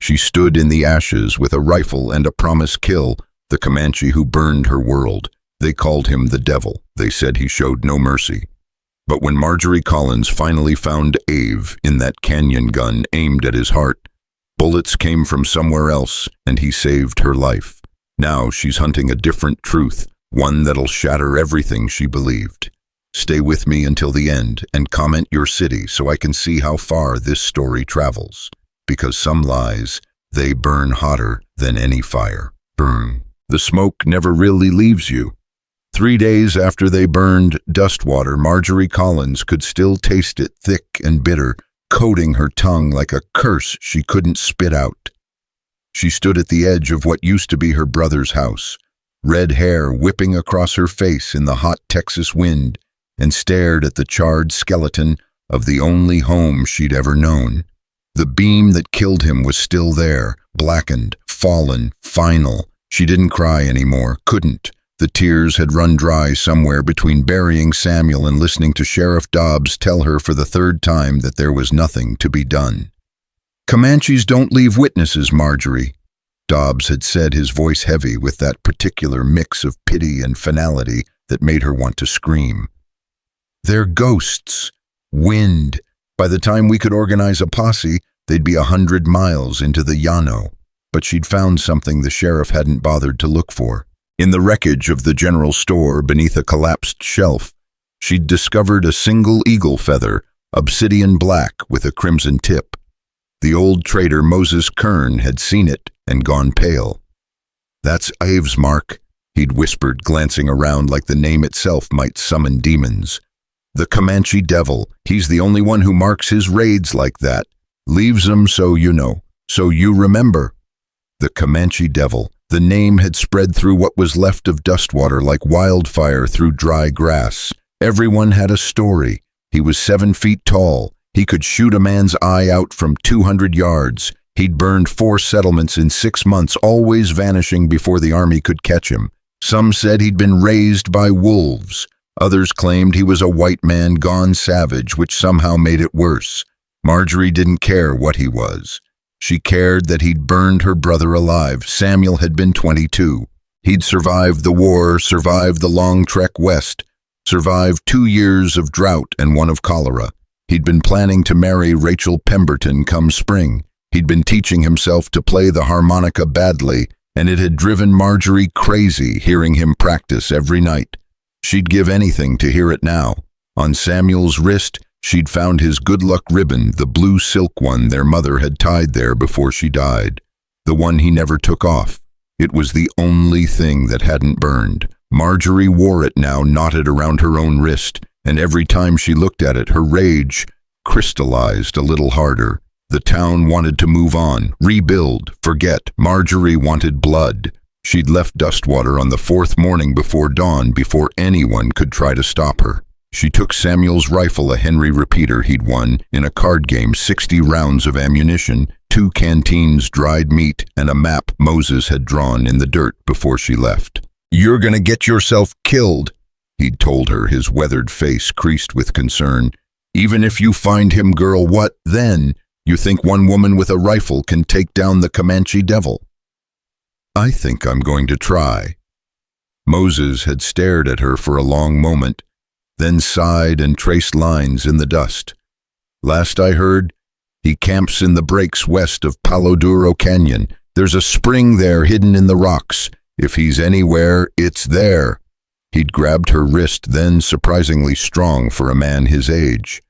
She stood in the ashes with a rifle and a promised kill, the Comanche who burned her world. They called him the devil. They said he showed no mercy. But when Marjorie Collins finally found Ave in that canyon gun aimed at his heart, bullets came from somewhere else and he saved her life. Now she's hunting a different truth, one that'll shatter everything she believed. Stay with me until the end and comment your city so I can see how far this story travels. Because some lies, they burn hotter than any fire. Burn. The smoke never really leaves you. 3 days after they burned Dustwater, Marjorie Collins could still taste it thick and bitter, coating her tongue like a curse she couldn't spit out. She stood at the edge of what used to be her brother's house, red hair whipping across her face in the hot Texas wind, and stared at the charred skeleton of the only home she'd ever known. The beam that killed him was still there, blackened, fallen, final. She didn't cry anymore, couldn't. The tears had run dry somewhere between burying Samuel and listening to Sheriff Dobbs tell her for the third time that there was nothing to be done. "Comanches don't leave witnesses, Marjorie," Dobbs had said, his voice heavy with that particular mix of pity and finality that made her want to scream. "They're ghosts. Wind. By the time we could organize a posse, they'd be 100 miles into the Llano." But she'd found something the sheriff hadn't bothered to look for. In the wreckage of the general store beneath a collapsed shelf, she'd discovered a single eagle feather, obsidian black with a crimson tip. The old trader Moses Kern had seen it and gone pale. "That's Ave's mark," he'd whispered, glancing around like the name itself might summon demons. "The Comanche devil, he's the only one who marks his raids like that. Leaves them so you know, so you remember." The Comanche devil. The name had spread through what was left of Dustwater like wildfire through dry grass. Everyone had a story. He was 7 feet tall. He could shoot a man's eye out from 200 yards. He'd burned 4 settlements in 6 months, always vanishing before the army could catch him. Some said he'd been raised by wolves. Others claimed he was a white man gone savage, which somehow made it worse. Marjorie didn't care what he was. She cared that he'd burned her brother alive. Samuel had been 22. He'd survived the war, survived the long trek west, survived 2 years of drought and 1 of cholera. He'd been planning to marry Rachel Pemberton come spring. He'd been teaching himself to play the harmonica badly, and it had driven Marjorie crazy hearing him practice every night. She'd give anything to hear it now. On Samuel's wrist, she'd found his good luck ribbon, the blue silk one their mother had tied there before she died. The one he never took off. It was the only thing that hadn't burned. Marjorie wore it now, knotted around her own wrist, and every time she looked at it, her rage crystallized a little harder. The town wanted to move on, rebuild, forget. Marjorie wanted blood. She'd left Dustwater on the 4th morning before dawn, before anyone could try to stop her. She took Samuel's rifle, a Henry repeater he'd won in a card game, 60 rounds of ammunition, 2 canteens, dried meat, and a map Moses had drawn in the dirt before she left. "You're gonna get yourself killed," he'd told her, his weathered face creased with concern. "Even if you find him, girl, what then? You think one woman with a rifle can take down the Comanche devil?" "I think I'm going to try." Moses had stared at her for a long moment, then sighed and traced lines in the dust. "Last I heard, he camps in the breaks west of Palo Duro Canyon. There's a spring there hidden in the rocks. If he's anywhere, it's there." He'd grabbed her wrist, then surprisingly strong for a man his age.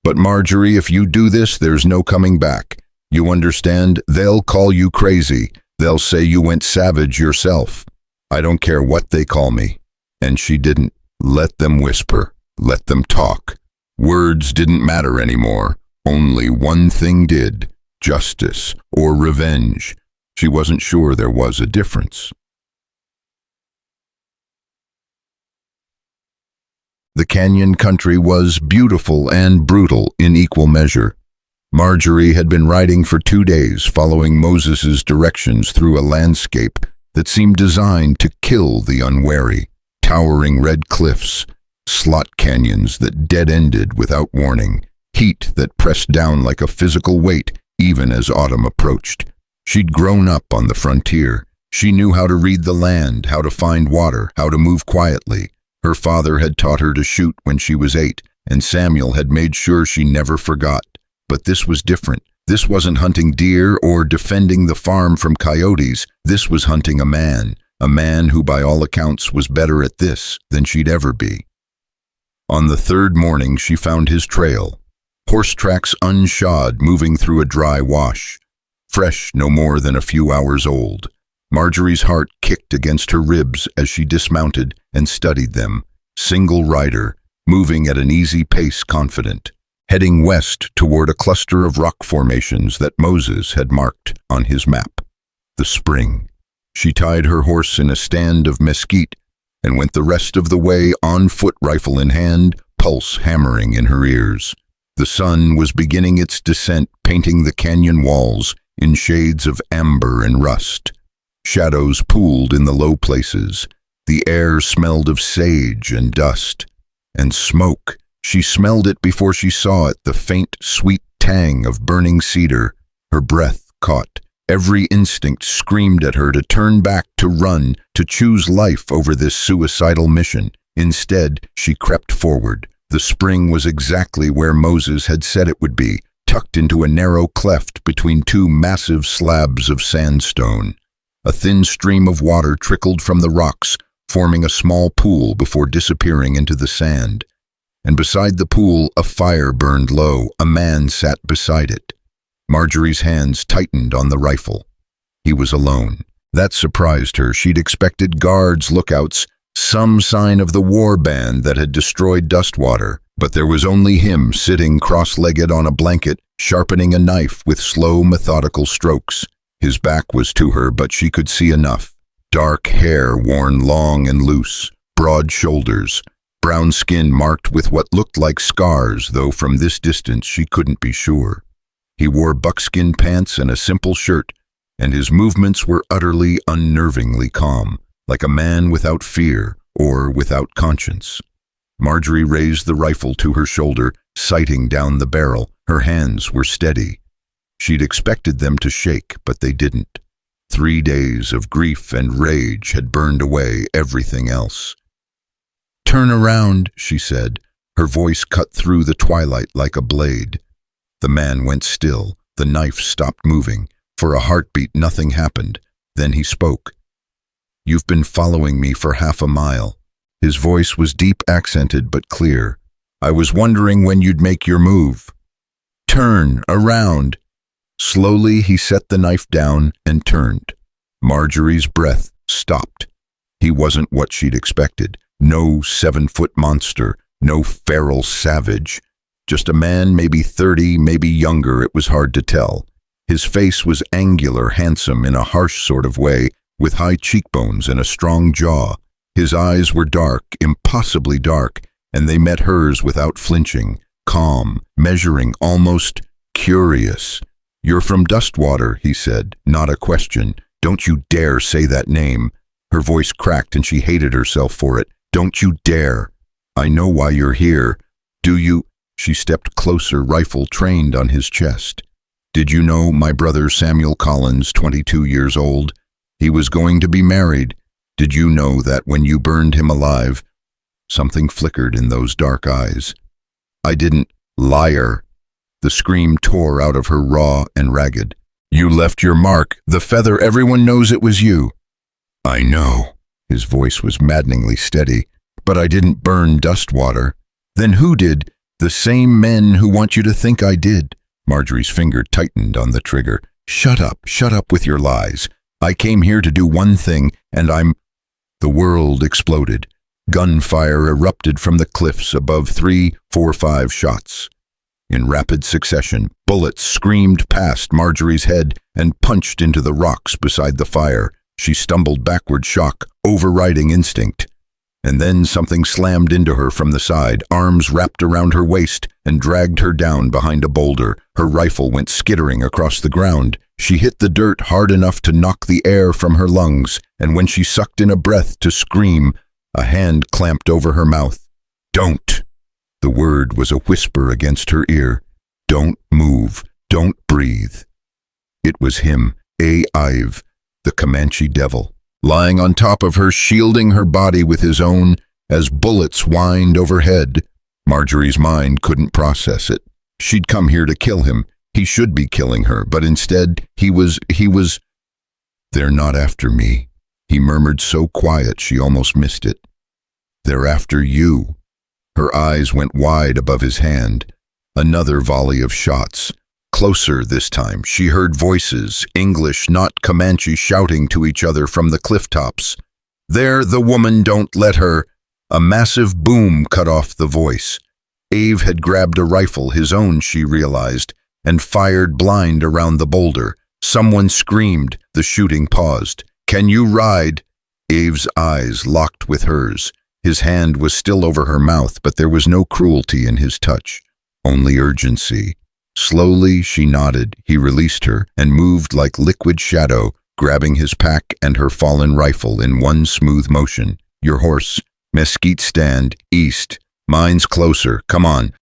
"But Marjorie, if you do this, there's no coming back. You understand? They'll call you crazy. They'll say you went savage yourself. I don't care what they call me." And she didn't. Let them whisper. Let them talk. Words didn't matter anymore. Only one thing did. Justice or revenge. She wasn't sure there was a difference. The canyon country was beautiful and brutal in equal measure. Marjorie had been riding for 2 days, following Moses's directions through a landscape that seemed designed to kill the unwary. Towering red cliffs, slot canyons that dead-ended without warning, heat that pressed down like a physical weight even as autumn approached. She'd grown up on the frontier. She knew how to read the land, how to find water, how to move quietly. Her father had taught her to shoot when she was 8, and Samuel had made sure she never forgot. But this was different. This wasn't hunting deer or defending the farm from coyotes. This was hunting a man who by all accounts was better at this than she'd ever be. On the 3rd morning she found his trail. Horse tracks unshod moving through a dry wash. Fresh no more than a few hours old. Marjorie's heart kicked against her ribs as she dismounted and studied them. Single rider, moving at an easy pace, confident, heading west toward a cluster of rock formations that Moses had marked on his map. The spring. She tied her horse in a stand of mesquite and went the rest of the way on foot, rifle in hand, pulse hammering in her ears. The sun was beginning its descent, painting the canyon walls in shades of amber and rust. Shadows pooled in the low places. The air smelled of sage and dust. And smoke. She smelled it before she saw it, the faint, sweet tang of burning cedar. Her breath caught. Every instinct screamed at her to turn back, to run, to choose life over this suicidal mission. Instead, she crept forward. The spring was exactly where Moses had said it would be, tucked into a narrow cleft between 2 massive slabs of sandstone. A thin stream of water trickled from the rocks, forming a small pool before disappearing into the sand. And beside the pool, a fire burned low. A man sat beside it. Marjorie's hands tightened on the rifle. He was alone. That surprised her. She'd expected guards, lookouts, some sign of the war band that had destroyed Dustwater. But there was only him, sitting cross-legged on a blanket, sharpening a knife with slow, methodical strokes. His back was to her, but she could see enough. Dark hair worn long and loose, broad shoulders, brown skin marked with what looked like scars, though from this distance she couldn't be sure. He wore buckskin pants and a simple shirt, and his movements were utterly, unnervingly calm, like a man without fear or without conscience. Marjorie raised the rifle to her shoulder, sighting down the barrel. Her hands were steady. She'd expected them to shake, but they didn't. 3 days of grief and rage had burned away everything else. "Turn around," she said. Her voice cut through the twilight like a blade. The man went still. The knife stopped moving. For a heartbeat, nothing happened. Then he spoke. "You've been following me for half a mile." His voice was deep, accented, but clear. "I was wondering when you'd make your move. Turn around." Slowly, he set the knife down and turned. Marjorie's breath stopped. He wasn't what she'd expected. No 7-foot monster, no feral savage. Just a man, maybe 30, maybe younger, it was hard to tell. His face was angular, handsome in a harsh sort of way, with high cheekbones and a strong jaw. His eyes were dark, impossibly dark, and they met hers without flinching, calm, measuring, almost curious. "You're from Dustwater," he said, not a question. "Don't you dare say that name." Her voice cracked and she hated herself for it. "Don't you dare. I know why you're here. Do you?" She stepped closer, rifle trained on his chest. "Did you know my brother Samuel Collins, 22 years old? He was going to be married. Did you know that when you burned him alive?" Something flickered in those dark eyes. "I didn't." "Liar." The scream tore out of her raw and ragged. "You left your mark, the feather, everyone knows it was you." "I know." His voice was maddeningly steady. "But I didn't burn Dustwater." "Then who did?" "The same men who want you to think I did." Marjorie's finger tightened on the trigger. Shut up with your lies. I came here to do one thing, and I'm—" The world exploded. Gunfire erupted from the cliffs above 3, 4, 5 shots. In rapid succession, bullets screamed past Marjorie's head and punched into the rocks beside the fire. She stumbled backward, shock overriding instinct. And then something slammed into her from the side, arms wrapped around her waist and dragged her down behind a boulder. Her rifle went skittering across the ground. She hit the dirt hard enough to knock the air from her lungs, and when she sucked in a breath to scream, a hand clamped over her mouth. "Don't!" The word was a whisper against her ear. "Don't move. Don't breathe." It was him. Ive, the Comanche devil, lying on top of her, shielding her body with his own as bullets whined overhead. Marjorie's mind couldn't process it. She'd come here to kill him. He should be killing her, but instead he was... "They're not after me," he murmured so quiet she almost missed it. "They're after you." Her eyes went wide above his hand. Another volley of shots. Closer this time. She heard voices, English, not Comanche, shouting to each other from the cliff tops. "There, the woman, don't let her." A massive boom cut off the voice. Ave had grabbed a rifle, his own, she realized, and fired blind around the boulder. Someone screamed. The shooting paused. "Can you ride?" Ave's eyes locked with hers. His hand was still over her mouth, but there was no cruelty in his touch, only urgency. Slowly she nodded. He released her and moved like liquid shadow, grabbing his pack and her fallen rifle in one smooth motion. "Your horse. Mesquite stand, east. Mine's closer. Come on."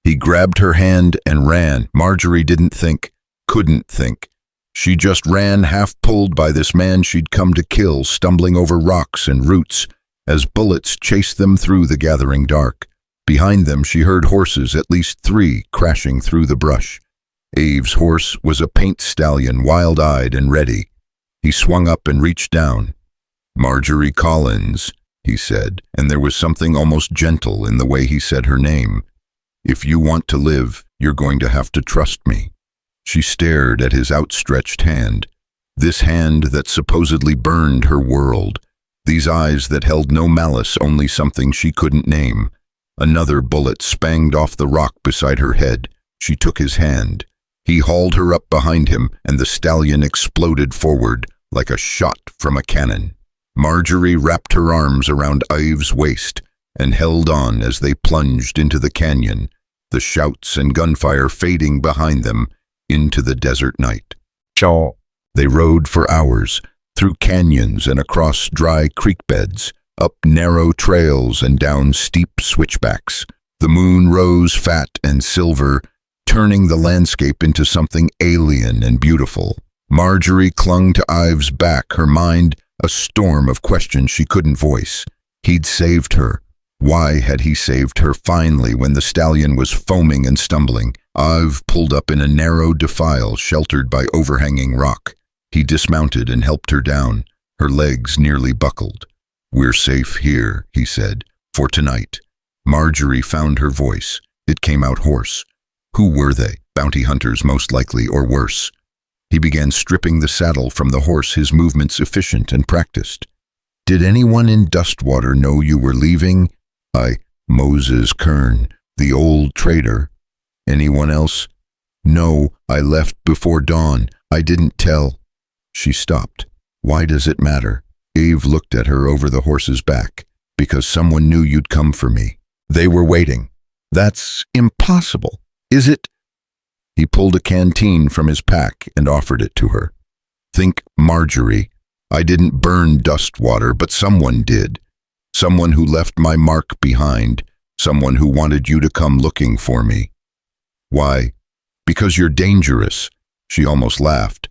He grabbed her hand and ran. Marjorie didn't think, couldn't think. She just ran, half pulled by this man she'd come to kill, stumbling over rocks and roots as bullets chased them through the gathering dark. Behind them she heard horses, at least 3, crashing through the brush. Ave's horse was a paint stallion, wild-eyed and ready. He swung up and reached down. "Marjorie Collins," he said, and there was something almost gentle in the way he said her name. "If you want to live, you're going to have to trust me." She stared at his outstretched hand, this hand that supposedly burned her world, these eyes that held no malice, only something she couldn't name. Another bullet spanged off the rock beside her head. She took his hand. He hauled her up behind him, and the stallion exploded forward like a shot from a cannon. Marjorie wrapped her arms around Ive's waist and held on as they plunged into the canyon, the shouts and gunfire fading behind them into the desert night. They rode for hours, through canyons and across dry creek beds, up narrow trails and down steep switchbacks. The moon rose fat and silver, turning the landscape into something alien and beautiful. Marjorie clung to Ive's back, her mind a storm of questions she couldn't voice. He'd saved her. Why had he saved her finally when the stallion was foaming and stumbling? Ive pulled up in a narrow defile sheltered by overhanging rock. He dismounted and helped her down, her legs nearly buckled. "We're safe here," he said, "for tonight." Marjorie found her voice. It came out hoarse. Who were they? Bounty hunters, most likely, or worse. He began stripping the saddle from the horse, his movements efficient and practiced. "Did anyone in Dustwater know you were leaving?" Moses Kern, the old trader." "Anyone else?" "No, I left before dawn. I didn't tell." She stopped. "Why does it matter?" Ave looked at her over the horse's back. "Because someone knew you'd come for me. They were waiting." "That's impossible. Is it?" He pulled a canteen from his pack and offered it to her. "Think, Marjorie. I didn't burn Dustwater, but someone did. Someone who left my mark behind. Someone who wanted you to come looking for me." "Why?" "Because you're dangerous." She almost laughed.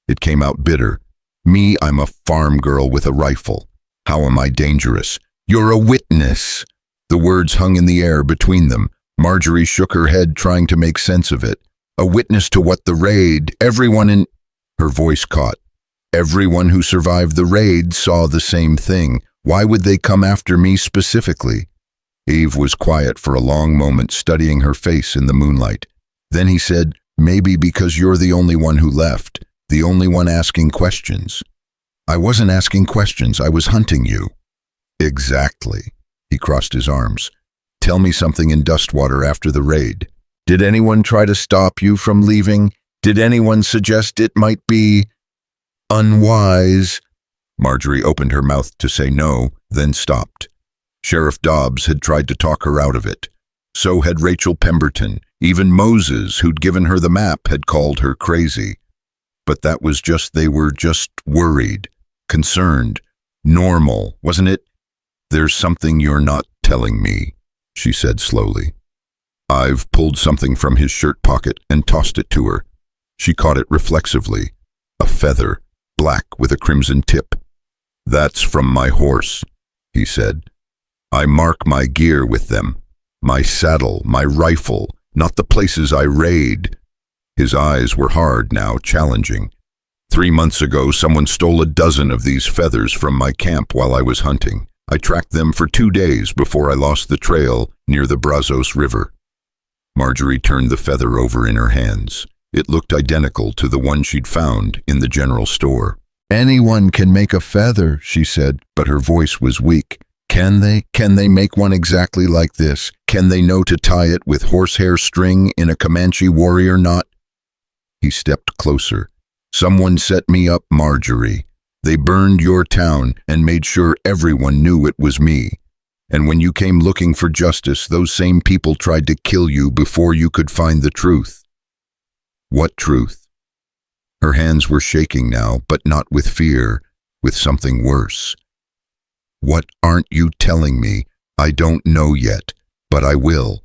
It came out bitter. "Me, I'm a farm girl with a rifle. How am I dangerous?" "You're a witness." The words hung in the air between them. Marjorie shook her head, trying to make sense of it. "A witness to what? The raid? Everyone in..." Her voice caught. "Everyone who survived the raid saw the same thing. Why would they come after me specifically?" Ave was quiet for a long moment, studying her face in the moonlight. Then he said, "Maybe because you're the only one who left, the only one asking questions." "I wasn't asking questions, I was hunting you." "Exactly." He crossed his arms. "Tell me something in Dustwater after the raid. Did anyone try to stop you from leaving? Did anyone suggest it might be unwise?" Marjorie opened her mouth to say no, then stopped. Sheriff Dobbs had tried to talk her out of it. So had Rachel Pemberton. Even Moses, who'd given her the map, had called her crazy. But that was just, they were just worried, concerned, normal, wasn't it? "There's something you're not telling me," she said slowly. Ive pulled something from his shirt pocket and tossed it to her. She caught it reflexively. a feather, black with a crimson tip. "That's from my horse," he said. "I mark my gear with them. My saddle, my rifle, not the places I raid." His eyes were hard now, challenging. "3 months ago, someone stole a dozen of these feathers from my camp while I was hunting. I tracked them for 2 days before I lost the trail near the Brazos River." Marjorie turned the feather over in her hands. It looked identical to the one she'd found in the general store. "Anyone can make a feather," she said, but her voice was weak. "Can they? Can they make one exactly like this? Can they know to tie it with horsehair string in a Comanche warrior knot?" He stepped closer. "Someone set me up, Marjorie. They burned your town and made sure everyone knew it was me. And when you came looking for justice, those same people tried to kill you before you could find the truth." "What truth?" Her hands were shaking now, but not with fear, with something worse. "What aren't you telling me? I don't know yet, but I will."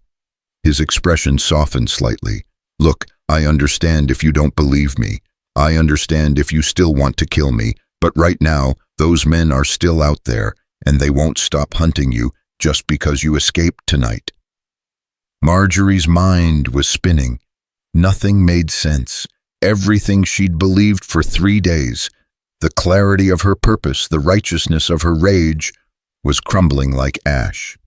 His expression softened slightly. "Look, I understand if you don't believe me. I understand if you still want to kill me, but right now, those men are still out there, and they won't stop hunting you just because you escaped tonight." Marjorie's mind was spinning. Nothing made sense. Everything she'd believed for 3 days, the clarity of her purpose, the righteousness of her rage, was crumbling like ash.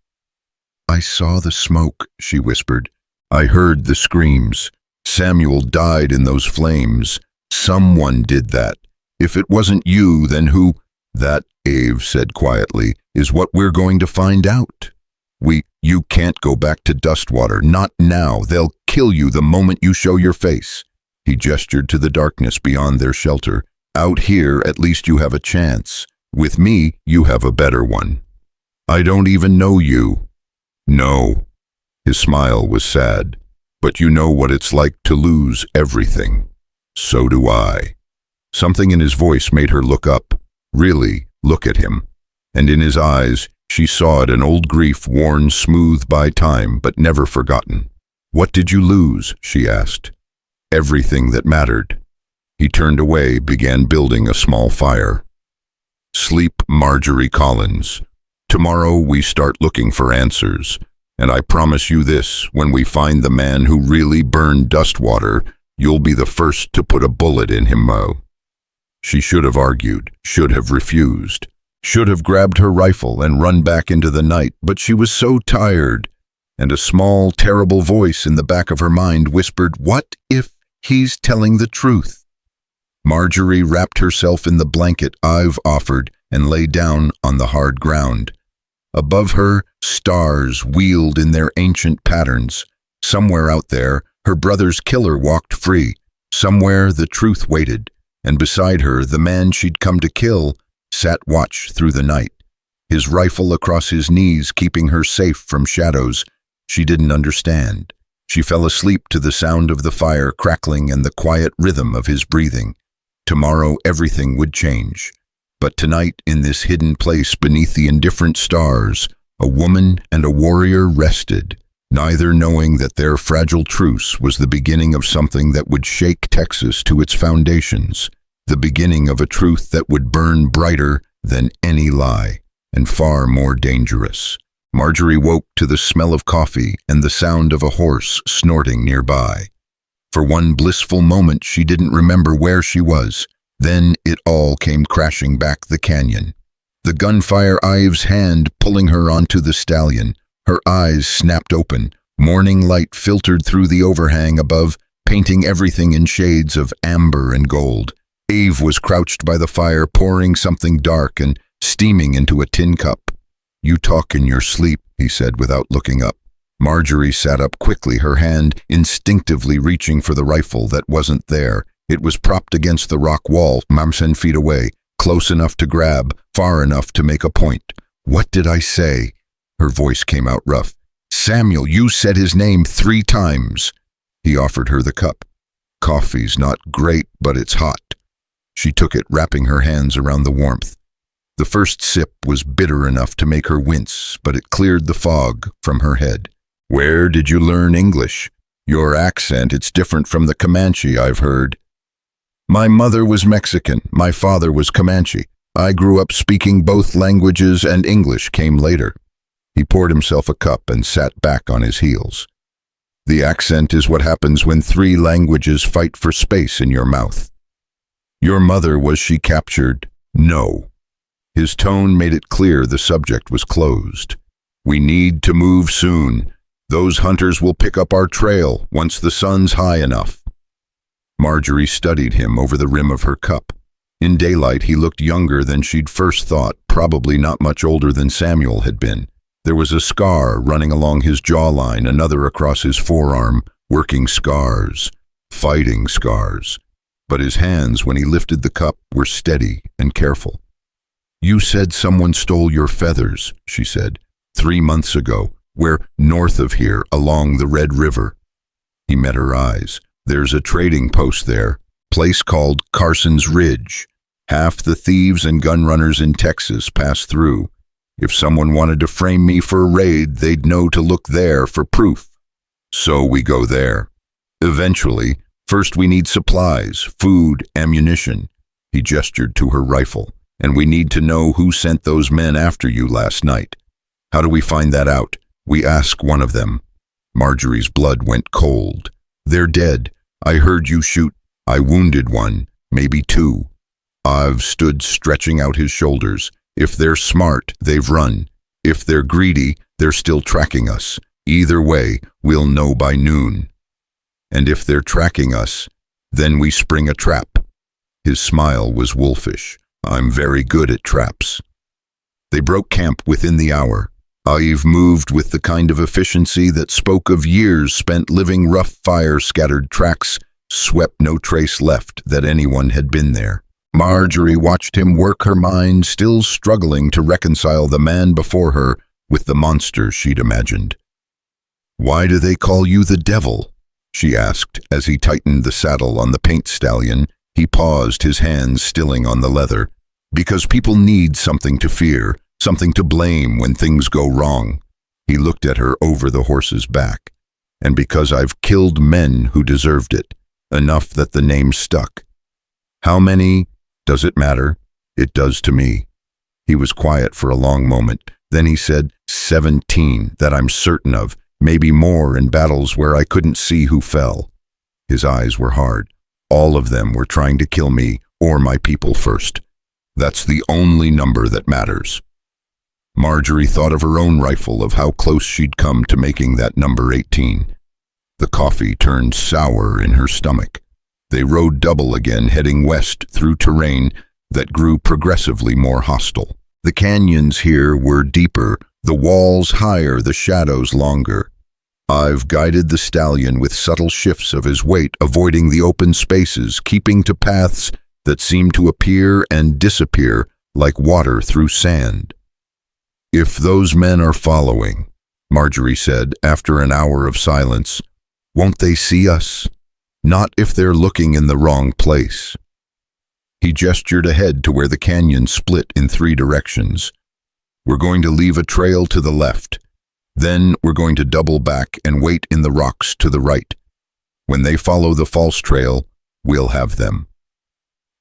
"I saw the smoke," she whispered. "I heard the screams. Samuel died in those flames. Someone did that. If it wasn't you, then who?" "That," Ave said quietly, "is what we're going to find out. You can't go back to Dustwater. Not now. They'll kill you the moment you show your face." He gestured to the darkness beyond their shelter. "Out here, at least you have a chance. With me, you have a better one. I don't even know you." "No." His smile was sad. "But you know what it's like to lose everything." "So do I." Something in his voice made her look up, really look at him. And in his eyes, she saw it, an old grief worn smooth by time but never forgotten. "What did you lose?" she asked. "Everything that mattered." He turned away, began building a small fire. "Sleep, Marjorie Collins. Tomorrow we start looking for answers. And I promise you this, when we find the man who really burned Dustwater, you'll be the first to put a bullet in him, Mo." She should have argued, should have refused, should have grabbed her rifle and run back into the night, but she was so tired, and a small, terrible voice in the back of her mind whispered, "What if he's telling the truth?" Marjorie wrapped herself in the blanket I've offered and lay down on the hard ground. Above her, stars wheeled in their ancient patterns. Somewhere out there, her brother's killer walked free. Somewhere the truth waited, and beside her, the man she'd come to kill sat watch through the night, his rifle across his knees keeping her safe from shadows she didn't understand. She fell asleep to the sound of the fire crackling and the quiet rhythm of his breathing. Tomorrow everything would change. But tonight, in this hidden place beneath the indifferent stars, a woman and a warrior rested, neither knowing that their fragile truce was the beginning of something that would shake Texas to its foundations, the beginning of a truth that would burn brighter than any lie, and far more dangerous. Marjorie woke to the smell of coffee and the sound of a horse snorting nearby. For one blissful moment she didn't remember where she was. Then it all came crashing back the canyon. The gunfire, Ives' hand pulling her onto the stallion. Her eyes snapped open. Morning light filtered through the overhang above, painting everything in shades of amber and gold. Ave was crouched by the fire, pouring something dark and steaming into a tin cup. "You talk in your sleep," he said without looking up. Marjorie sat up quickly, her hand instinctively reaching for the rifle that wasn't there. It was propped against the rock wall, 10 feet away, close enough to grab, far enough to make a point. "What did I say?" Her voice came out rough. "Samuel, you said his name 3 times. He offered her the cup. "Coffee's not great, but it's hot." She took it, wrapping her hands around the warmth. The first sip was bitter enough to make her wince, but it cleared the fog from her head. "Where did you learn English? Your accent, it's different from the Comanche I've heard." My mother was Mexican, my father was Comanche. I grew up speaking both languages and English came later. He poured himself a cup and sat back on his heels. The accent is what happens when three languages fight for space in your mouth. Your mother, was she captured? No. His tone made it clear the subject was closed. We need to move soon. Those hunters will pick up our trail once the sun's high enough. Marjorie studied him over the rim of her cup. In daylight, he looked younger than she'd first thought, probably not much older than Samuel had been. There was a scar running along his jawline, another across his forearm, working scars, fighting scars. But his hands, when he lifted the cup, were steady and careful. You said someone stole your feathers, she said, 3 months ago. We're north of here, along the Red River. He met her eyes. There's a trading post there, place called Carson's Ridge. Half the thieves and gun runners in Texas pass through. If someone wanted to frame me for a raid, they'd know to look there for proof. So we go there. Eventually, first we need supplies, food, ammunition. He gestured to her rifle. And we need to know who sent those men after you last night. How do we find that out? We ask one of them. Marjorie's blood went cold. They're dead. I heard you shoot. I wounded one, maybe two. I've stood stretching out his shoulders. If they're smart, they've run. If they're greedy, they're still tracking us. Either way, we'll know by noon. And if they're tracking us, then we spring a trap. His smile was wolfish. I'm very good at traps. They broke camp within the hour. I've moved with the kind of efficiency that spoke of years spent living rough fire-scattered tracks, swept no trace left that anyone had been there. Marjorie watched him work her mind, still struggling to reconcile the man before her with the monster she'd imagined. Why do they call you the devil? She asked as he tightened the saddle on the paint stallion. He paused, his hands stilling on the leather. Because people need something to fear, something to blame when things go wrong. He looked at her over the horse's back. And because I've killed men who deserved it, enough that the name stuck. How many? Does it matter? It does to me. He was quiet for a long moment. Then he said, 17, that I'm certain of, maybe more in battles where I couldn't see who fell. His eyes were hard. All of them were trying to kill me or my people first. That's the only number that matters. Marjorie thought of her own rifle, of how close she'd come to making that number 18. The coffee turned sour in her stomach. They rode double again, heading west through terrain that grew progressively more hostile. The canyons here were deeper, the walls higher, the shadows longer. I've guided the stallion with subtle shifts of his weight, avoiding the open spaces, keeping to paths that seem to appear and disappear like water through sand. If those men are following, Marjorie said after an hour of silence, won't they see us? Not if they're looking in the wrong place. He gestured ahead to where the canyon split in 3 directions. We're going to leave a trail to the left. Then we're going to double back and wait in the rocks to the right. When they follow the false trail, we'll have them.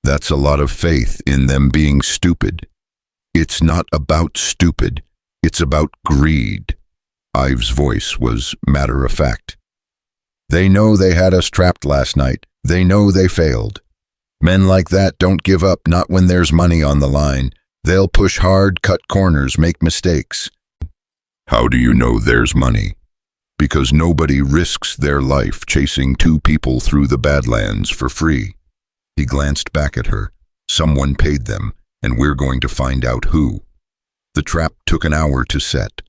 That's a lot of faith in them being stupid. It's not about stupid. It's about greed. Ives' voice was matter of fact. They know they had us trapped last night. They know they failed. Men like that don't give up, not when there's money on the line. They'll push hard, cut corners, make mistakes. How do you know there's money? Because nobody risks their life chasing 2 people through the Badlands for free. He glanced back at her. Someone paid them, and we're going to find out who. The trap took an hour to set.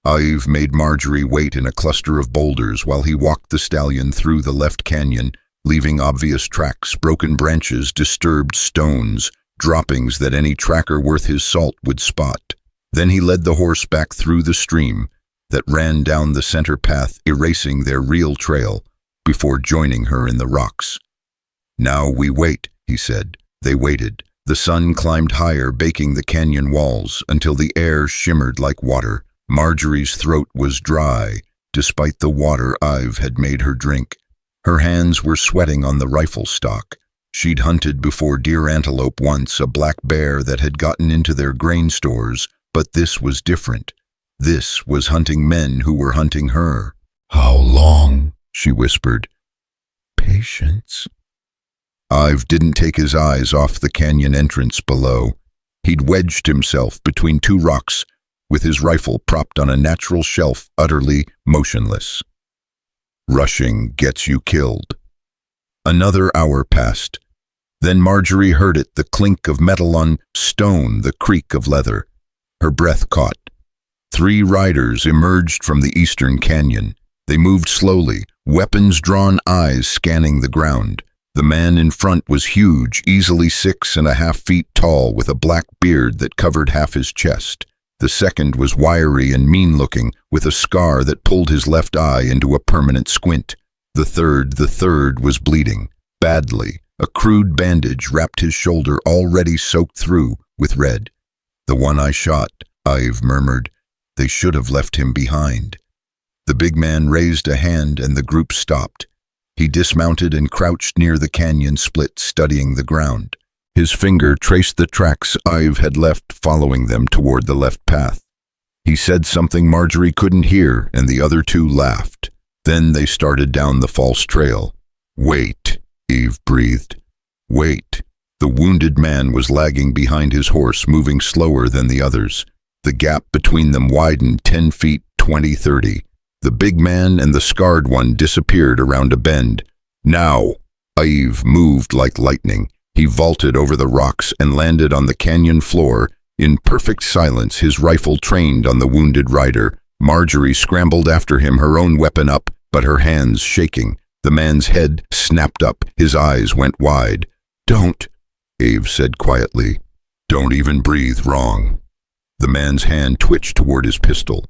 Ive made Marjorie wait in a cluster of boulders while he walked the stallion through the left canyon, leaving obvious tracks, broken branches, disturbed stones, droppings that any tracker worth his salt would spot. Then he led the horse back through the stream that ran down the center path, erasing their real trail, before joining her in the rocks. Now we wait, he said. They waited. The sun climbed higher, baking the canyon walls, until the air shimmered like water. Marjorie's throat was dry, despite the water Ive had made her drink. Her hands were sweating on the rifle stock. She'd hunted before deer antelope once, a black bear that had gotten into their grain stores, but this was different. This was hunting men who were hunting her. "How long?" she whispered. "Patience." Ive didn't take his eyes off the canyon entrance below. He'd wedged himself between two rocks, with his rifle propped on a natural shelf, utterly motionless. Rushing gets you killed. Another hour passed. Then Marjorie heard it, the clink of metal on stone, the creak of leather. Her breath caught. 3 riders emerged from the eastern canyon. They moved slowly, weapons drawn, eyes scanning the ground. The man in front was huge, easily 6.5 feet tall, with a black beard that covered half his chest. The second was wiry and mean-looking, with a scar that pulled his left eye into a permanent squint. The third was bleeding, badly. A crude bandage wrapped his shoulder, already soaked through with red. "The one I shot," Ive murmured. "They should have left him behind." The big man raised a hand and the group stopped. He dismounted and crouched near the canyon split, studying the ground. His finger traced the tracks Ive had left, following them toward the left path. He said something Marjorie couldn't hear, and the other 2 laughed. Then they started down the false trail. "Wait," Eve breathed. "Wait." The wounded man was lagging behind his horse, moving slower than the others. The gap between them widened 10 feet, 20, 30. The big man and the scarred one disappeared around a bend. "Now!" Ive moved like lightning. He vaulted over the rocks and landed on the canyon floor. In perfect silence, his rifle trained on the wounded rider. Marjorie scrambled after him, her own weapon up, but her hands shaking. The man's head snapped up. His eyes went wide. "Don't," Eve said quietly. "Don't even breathe wrong." The man's hand twitched toward his pistol.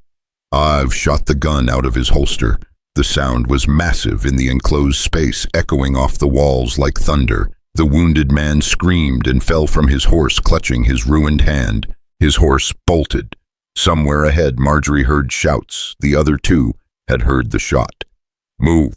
Ive shot the gun out of his holster. The sound was massive in the enclosed space, echoing off the walls like thunder. The wounded man screamed and fell from his horse, clutching his ruined hand. His horse bolted. Somewhere ahead, Marjorie heard shouts. The other 2 had heard the shot. "Move."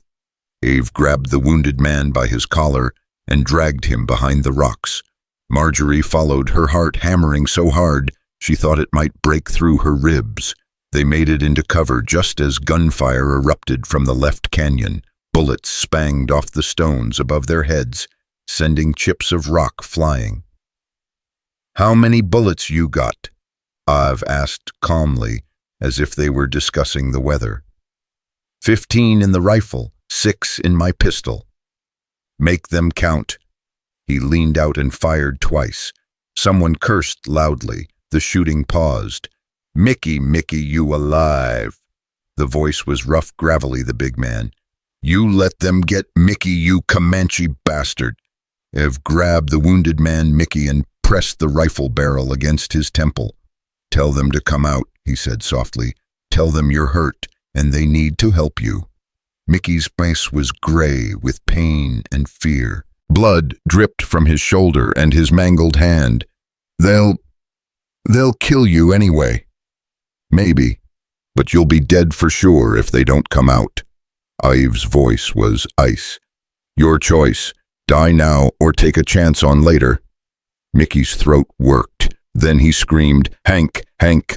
Eve grabbed the wounded man by his collar and dragged him behind the rocks. Marjorie followed, her heart hammering so hard she thought it might break through her ribs. They made it into cover just as gunfire erupted from the left canyon. Bullets spanged off the stones above their heads, sending chips of rock flying. "How many bullets you got?" Ive asked calmly, as if they were discussing the weather. 15 in the rifle, 6 in my pistol." "Make them count." He leaned out and fired twice. Someone cursed loudly. The shooting paused. "Mickey, you alive." The voice was rough, gravelly, the big man. "You let them get Mickey, you Comanche bastard." Ev grabbed the wounded man, Mickey, and pressed the rifle barrel against his temple. "Tell them to come out," he said softly. "Tell them you're hurt, and they need to help you." Mickey's face was gray with pain and fear. Blood dripped from his shoulder and his mangled hand. They'll kill you anyway." "Maybe, but you'll be dead for sure if they don't come out." Ive's voice was ice. "Your choice. Die now or take a chance on later." Mickey's throat worked. Then he screamed, Hank,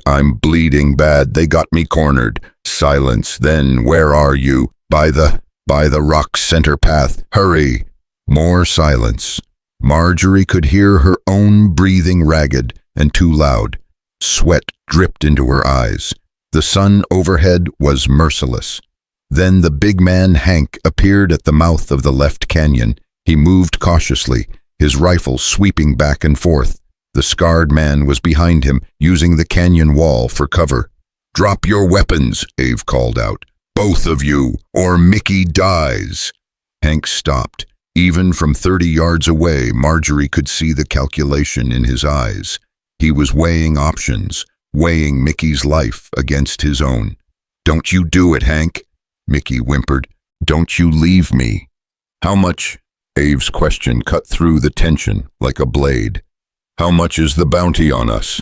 I'm bleeding bad. They got me cornered." Silence. Then, "Where are you?" By the rock center path. Hurry." More silence. Marjorie could hear her own breathing, ragged and too loud. Sweat dripped into her eyes. The sun overhead was merciless. Then the big man, Hank, appeared at the mouth of the left canyon. He moved cautiously, his rifle sweeping back and forth. The scarred man was behind him, using the canyon wall for cover. "Drop your weapons," Ave called out. "Both of you, or Mickey dies." Hank stopped. Even from 30 yards away, Marjorie could see the calculation in his eyes. He was weighing options, weighing Mickey's life against his own. "Don't you do it, Hank," Mickey whimpered. "Don't you leave me." "How much?" Ave's question cut through the tension like a blade. "How much is the bounty on us?"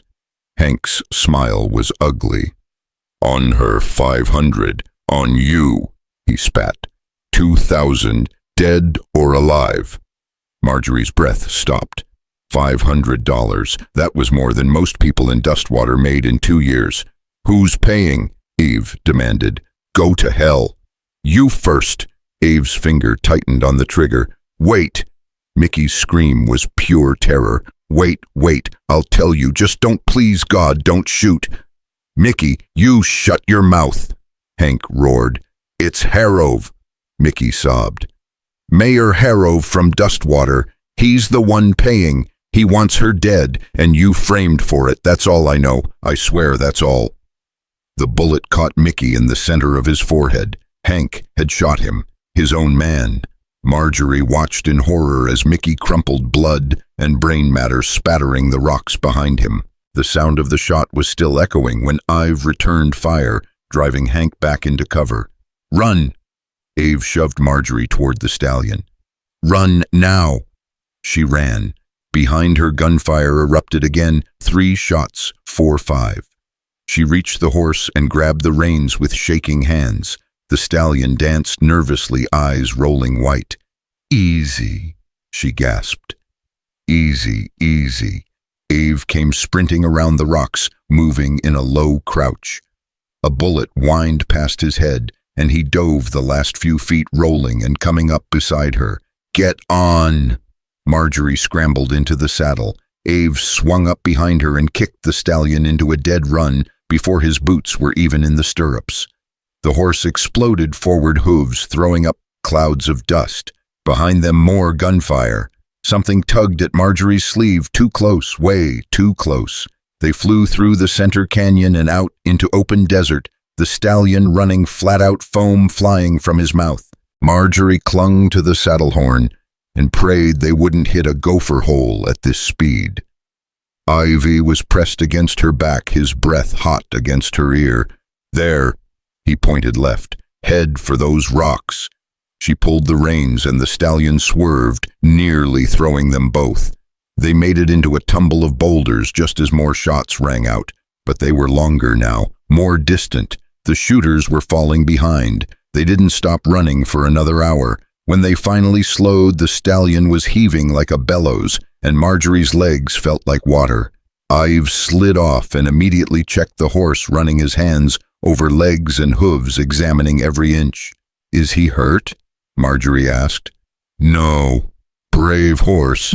Hank's smile was ugly. "On her 500. On you," he spat. 2,000, dead or alive." Marjorie's breath stopped. $500. That was more than most people in Dustwater made in 2 years. Who's paying? Eve demanded. Go to hell. You first. Eve's finger tightened on the trigger. Wait. Mickey's scream was pure terror. Wait, I'll tell you. Just don't, please God, don't shoot. Mickey, you shut your mouth. Hank roared. It's Harrove. Mickey sobbed. Mayor Harrove from Dustwater. He's the one paying. He wants her dead, and you framed for it. That's all I know. I swear that's all. The bullet caught Mickey in the center of his forehead. Hank had shot him, his own man. Marjorie watched in horror as Mickey crumpled, blood and brain matter spattering the rocks behind him. The sound of the shot was still echoing when Ive returned fire, driving Hank back into cover. Run! Eve shoved Marjorie toward the stallion. Run now! She ran. Behind her, gunfire erupted again, 3 shots, 4-5. She reached the horse and grabbed the reins with shaking hands. The stallion danced nervously, eyes rolling white. Easy, she gasped. Easy, easy. Eve came sprinting around the rocks, moving in a low crouch. A bullet whined past his head, and he dove the last few feet, rolling and coming up beside her. Get on! Marjorie scrambled into the saddle. Eve swung up behind her and kicked the stallion into a dead run before his boots were even in the stirrups. The horse exploded forward, hooves throwing up clouds of dust. Behind them, more gunfire. Something tugged at Marjorie's sleeve, too close, way too close. They flew through the center canyon and out into open desert, the stallion running flat out, foam flying from his mouth. Marjorie clung to the saddle horn and prayed they wouldn't hit a gopher hole at this speed. Ivy was pressed against her back, his breath hot against her ear. There, he pointed left, head for those rocks. She pulled the reins and the stallion swerved, nearly throwing them both. They made it into a tumble of boulders just as more shots rang out, but they were longer now, more distant. The shooters were falling behind. They didn't stop running for another hour. When they finally slowed, the stallion was heaving like a bellows, and Marjorie's legs felt like water. Ive slid off and immediately checked the horse, running his hands over legs and hooves, examining every inch. Is he hurt? Marjorie asked. No. Brave horse.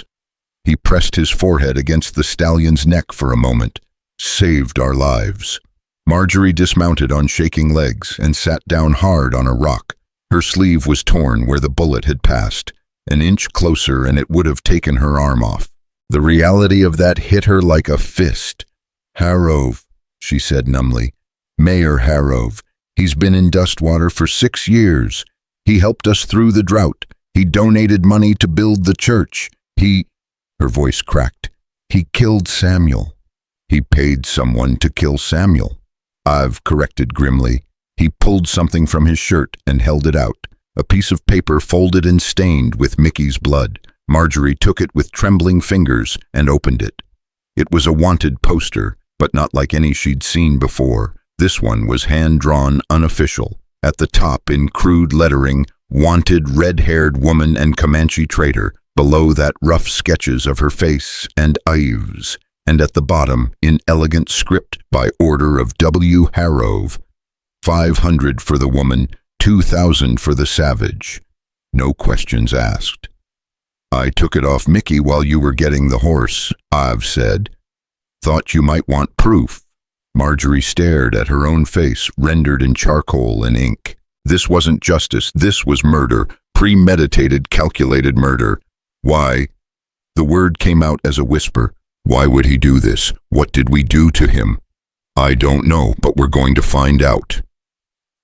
He pressed his forehead against the stallion's neck for a moment. Saved our lives. Marjorie dismounted on shaking legs and sat down hard on a rock. Her sleeve was torn where the bullet had passed. An inch closer and it would have taken her arm off. The reality of that hit her like a fist. Harrove, she said numbly. Mayor Harrove. He's been in Dustwater for 6 years. He helped us through the drought. He donated money to build the church. Her voice cracked. He killed Samuel. He paid someone to kill Samuel. I've corrected grimly. He pulled something from his shirt and held it out. A piece of paper folded and stained with Mickey's blood. Marjorie took it with trembling fingers and opened it. It was a wanted poster, but not like any she'd seen before. This one was hand-drawn, unofficial. At the top, in crude lettering, wanted red-haired woman and Comanche traitor. Below that, rough sketches of her face and Ives. And at the bottom, in elegant script, by order of W. Harrove, 500 for the woman, 2,000 for the savage. No questions asked. I took it off Mickey while you were getting the horse, Ive said. Thought you might want proof. Marjorie stared at her own face, rendered in charcoal and ink. This wasn't justice, this was murder, premeditated, calculated murder. Why? The word came out as a whisper. Why would he do this? What did we do to him? I don't know, but we're going to find out.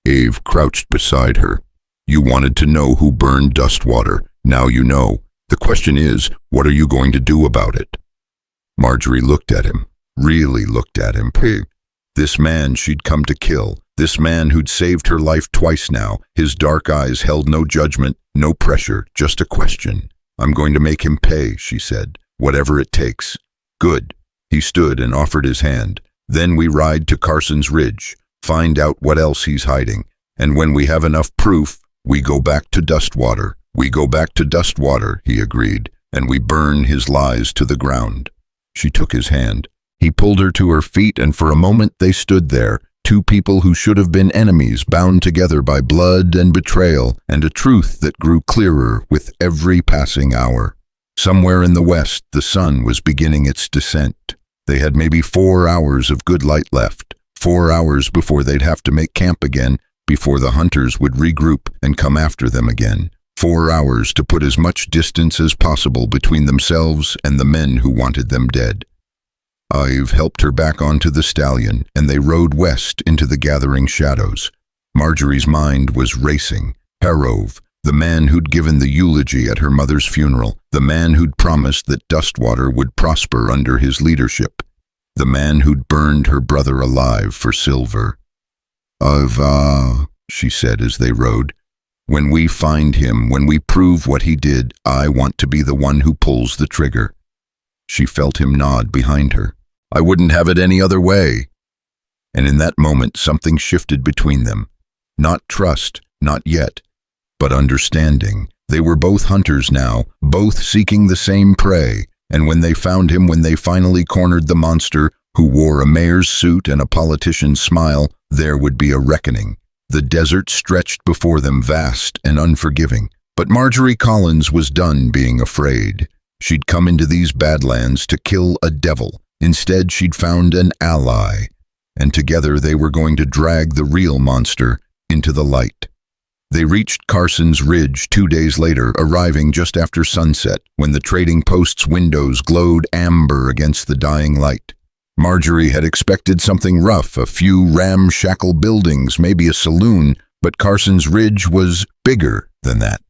Eve crouched beside her. You wanted to know who burned Dustwater. Now you know. The question is, what are you going to do about it? Marjorie looked at him, really looked at him. This man she'd come to kill, this man who'd saved her life twice now, his dark eyes held no judgment, no pressure, just a question. I'm going to make him pay, she said, whatever it takes. Good. He stood and offered his hand. Then we ride to Carson's Ridge, find out what else he's hiding, and when we have enough proof, we go back to Dustwater. We go back to Dustwater, he agreed, and we burn his lies to the ground." She took his hand. He pulled her to her feet, and for a moment they stood there, two people who should have been enemies, bound together by blood and betrayal, and a truth that grew clearer with every passing hour. Somewhere in the west, the sun was beginning its descent. They had maybe 4 hours of good light left, 4 hours before they'd have to make camp again, before the hunters would regroup and come after them again. 4 hours to put as much distance as possible between themselves and the men who wanted them dead. Ive helped her back onto the stallion, and they rode west into the gathering shadows. Marjorie's mind was racing. Harrove, the man who'd given the eulogy at her mother's funeral, the man who'd promised that Dustwater would prosper under his leadership, the man who'd burned her brother alive for silver. She said as they rode. "When we find him, when we prove what he did, I want to be the one who pulls the trigger." She felt him nod behind her. "I wouldn't have it any other way." And in that moment, something shifted between them. Not trust, not yet, but understanding. They were both hunters now, both seeking the same prey, and when they found him, when they finally cornered the monster who wore a mayor's suit and a politician's smile, there would be a reckoning. The desert stretched before them, vast and unforgiving. But Marjorie Collins was done being afraid. She'd come into these badlands to kill a devil. Instead, she'd found an ally, and together they were going to drag the real monster into the light. They reached Carson's Ridge 2 days later, arriving just after sunset, when the trading post's windows glowed amber against the dying light. Marjorie had expected something rough, a few ramshackle buildings, maybe a saloon, but Carson's Ridge was bigger than that,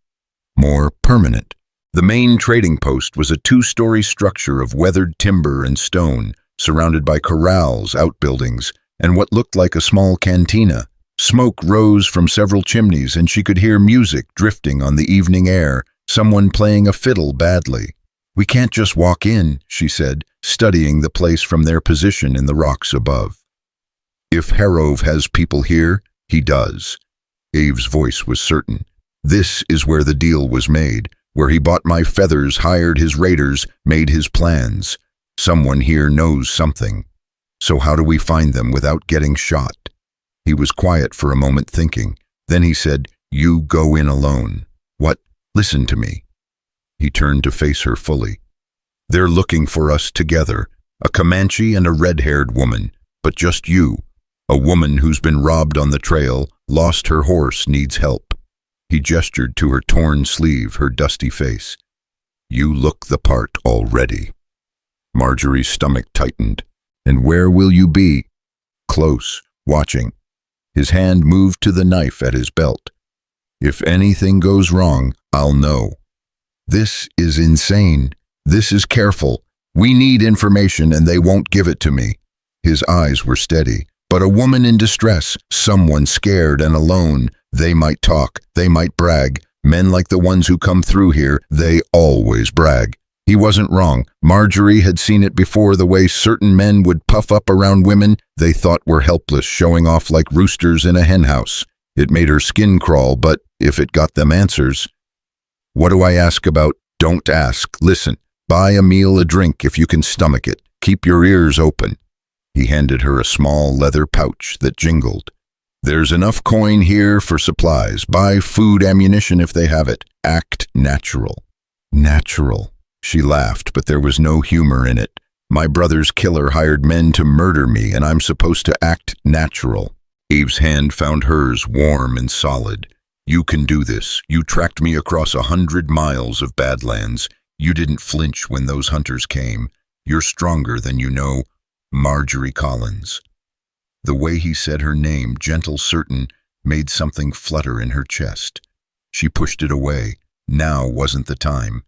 more permanent. The main trading post was a 2-story structure of weathered timber and stone, surrounded by corrals, outbuildings, and what looked like a small cantina. Smoke rose from several chimneys, and she could hear music drifting on the evening air, someone playing a fiddle badly. "We can't just walk in," she said, studying the place from their position in the rocks above. "If Harrove has people here, he does." Ave's voice was certain. "This is where the deal was made, where he bought my feathers, hired his raiders, made his plans. Someone here knows something. So how do we find them without getting shot?" He was quiet for a moment, thinking. Then he said, "You go in alone." "What? Listen to me." He turned to face her fully. "They're looking for us together, a Comanche and a red-haired woman, but just you. A woman who's been robbed on the trail, lost her horse, needs help." He gestured to her torn sleeve, her dusty face. "You look the part already." Marjorie's stomach tightened. "And where will you be?" "Close, watching." His hand moved to the knife at his belt. "If anything goes wrong, I'll know." "This is insane. This is careful. We need information and they won't give it to me." His eyes were steady. "But a woman in distress, someone scared and alone, they might talk, they might brag. Men like the ones who come through here, they always brag." He wasn't wrong. Marjorie had seen it before, the way certain men would puff up around women they thought were helpless, showing off like roosters in a henhouse. It made her skin crawl, but if it got them answers. "What do I ask about?" "Don't ask. Listen. Buy a meal, a drink, if you can stomach it. Keep your ears open." He handed her a small leather pouch that jingled. "There's enough coin here for supplies. Buy food, ammunition if they have it. Act natural." Natural. She laughed, but there was no humor in it. "My brother's killer hired men to murder me, and I'm supposed to act natural." Eve's hand found hers, warm and solid. "You can do this. You tracked me across 100 miles of badlands. You didn't flinch when those hunters came. You're stronger than you know. Marjorie Collins." The way he said her name, gentle, certain, made something flutter in her chest. She pushed it away. Now wasn't the time.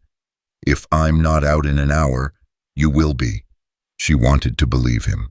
"If I'm not out in an hour, you will be." She wanted to believe him.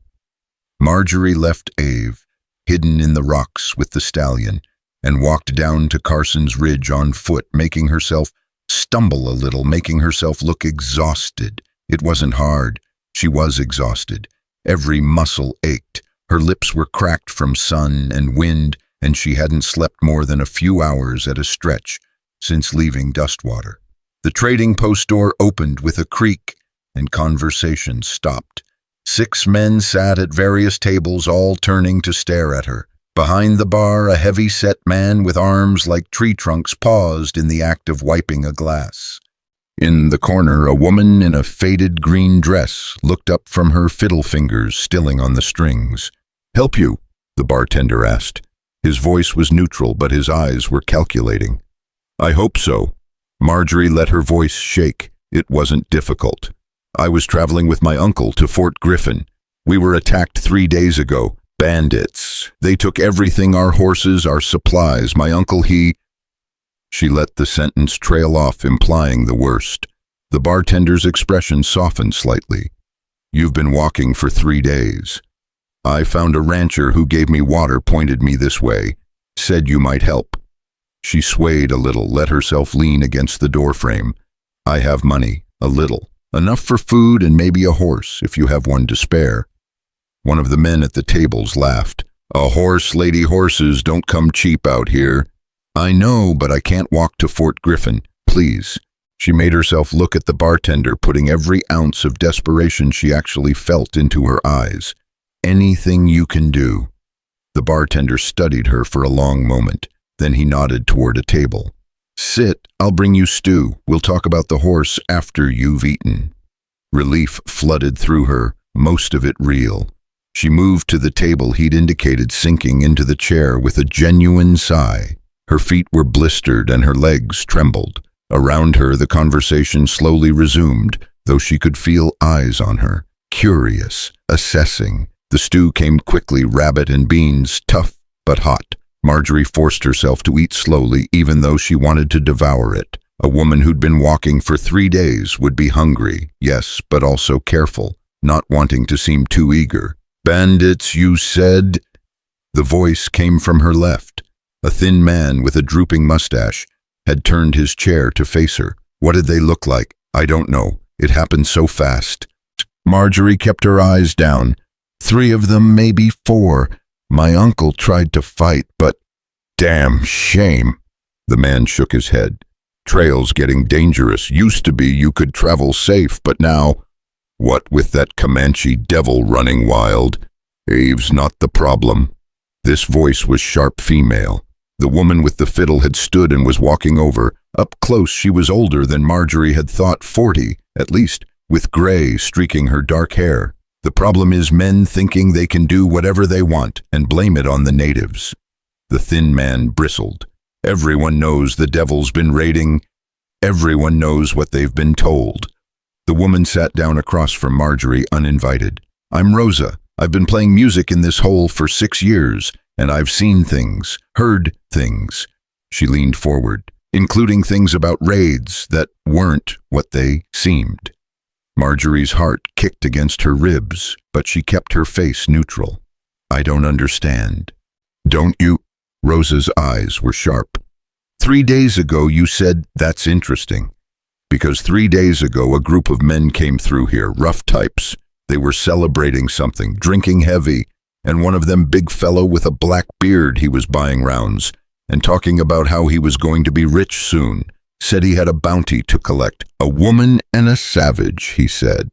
Marjorie left Ave, hidden in the rocks with the stallion, and walked down to Carson's Ridge on foot, making herself stumble a little, making herself look exhausted. It wasn't hard. She was exhausted. Every muscle ached. Her lips were cracked from sun and wind, and she hadn't slept more than a few hours at a stretch since leaving Dustwater. The trading post door opened with a creak, and conversation stopped. 6 men sat at various tables, all turning to stare at her. Behind the bar, a heavy-set man with arms like tree trunks paused in the act of wiping a glass. In the corner, a woman in a faded green dress looked up from her fiddle fingers stilling on the strings. "Help you?" the bartender asked. His voice was neutral, but his eyes were calculating. "I hope so." Marjorie let her voice shake. It wasn't difficult. "I was traveling with my uncle to Fort Griffin. We were attacked 3 days ago. Bandits. They took everything, our horses, our supplies. My uncle, She let the sentence trail off, implying the worst. The bartender's expression softened slightly. "You've been walking for 3 days. I found a rancher who gave me water, pointed me this way, said you might help." She swayed a little, let herself lean against the doorframe. "I have money, a little. Enough for food and maybe a horse, if you have one to spare." One of the men at the tables laughed. "A horse, lady, horses don't come cheap out here." "I know, but I can't walk to Fort Griffin. Please." She made herself look at the bartender, putting every ounce of desperation she actually felt into her eyes. "Anything you can do." The bartender studied her for a long moment. Then he nodded toward a table. "Sit, I'll bring you stew. We'll talk about the horse after you've eaten." Relief flooded through her, most of it real. She moved to the table he'd indicated, sinking into the chair with a genuine sigh. Her feet were blistered and her legs trembled. Around her, the conversation slowly resumed, though she could feel eyes on her, curious, assessing. The stew came quickly, rabbit and beans, tough but hot. Marjorie forced herself to eat slowly, even though she wanted to devour it. A woman who'd been walking for 3 days would be hungry, yes, but also careful, not wanting to seem too eager. "Bandits, you said?" The voice came from her left. A thin man with a drooping mustache had turned his chair to face her. "What did they look like?" "I don't know. It happened so fast." Marjorie kept her eyes down. 3 of them, maybe 4. "My uncle tried to fight, but damn shame." The man shook his head. "Trail's getting dangerous. Used to be you could travel safe, but now, what with that Comanche devil running wild? Abe's not the problem." This voice was sharp female. The woman with the fiddle had stood and was walking over. Up close, she was older than Marjorie had thought, 40, at least, with gray streaking her dark hair. "The problem is men thinking they can do whatever they want and blame it on the natives." The thin man bristled. "Everyone knows the devil's been raiding. Everyone knows what they've been told." The woman sat down across from Marjorie, uninvited. "I'm Rosa. I've been playing music in this hole for 6 years, and I've seen things, heard things." She leaned forward, including things about raids that weren't what they seemed. Marjorie's heart kicked against her ribs, but she kept her face neutral. "I don't understand." "Don't you?" Rosa's eyes were sharp. 3 days ago you said, "That's interesting." "Because 3 days ago a group of men came through here, rough types. They were celebrating something, drinking heavy, and one of them big fellow with a black beard, he was buying rounds and talking about how he was going to be rich soon. Said he had a bounty to collect. A woman and a savage, he said.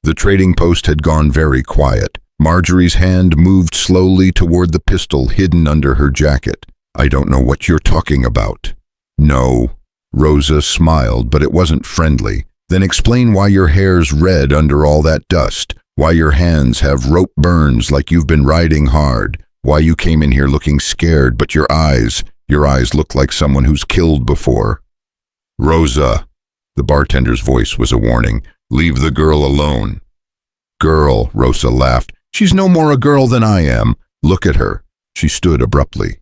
The trading post had gone very quiet. Marjorie's hand moved slowly toward the pistol hidden under her jacket. "I don't know what you're talking about." "No." Rosa smiled, but it wasn't friendly. "Then explain why your hair's red under all that dust, why your hands have rope burns like you've been riding hard, why you came in here looking scared, but your eyes look like someone who's killed before." "Rosa," the bartender's voice was a warning, "leave the girl alone." "Girl," Rosa laughed. "She's no more a girl than I am. Look at her." She stood abruptly.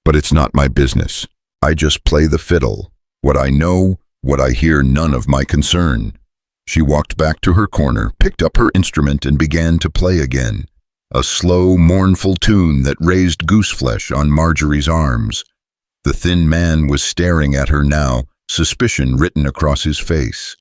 "But it's not my business. I just play the fiddle. What I know, what I hear, none of my concern." She walked back to her corner, picked up her instrument, and began to play again. A slow, mournful tune that raised gooseflesh on Marjorie's arms. The thin man was staring at her now, suspicion written across his face.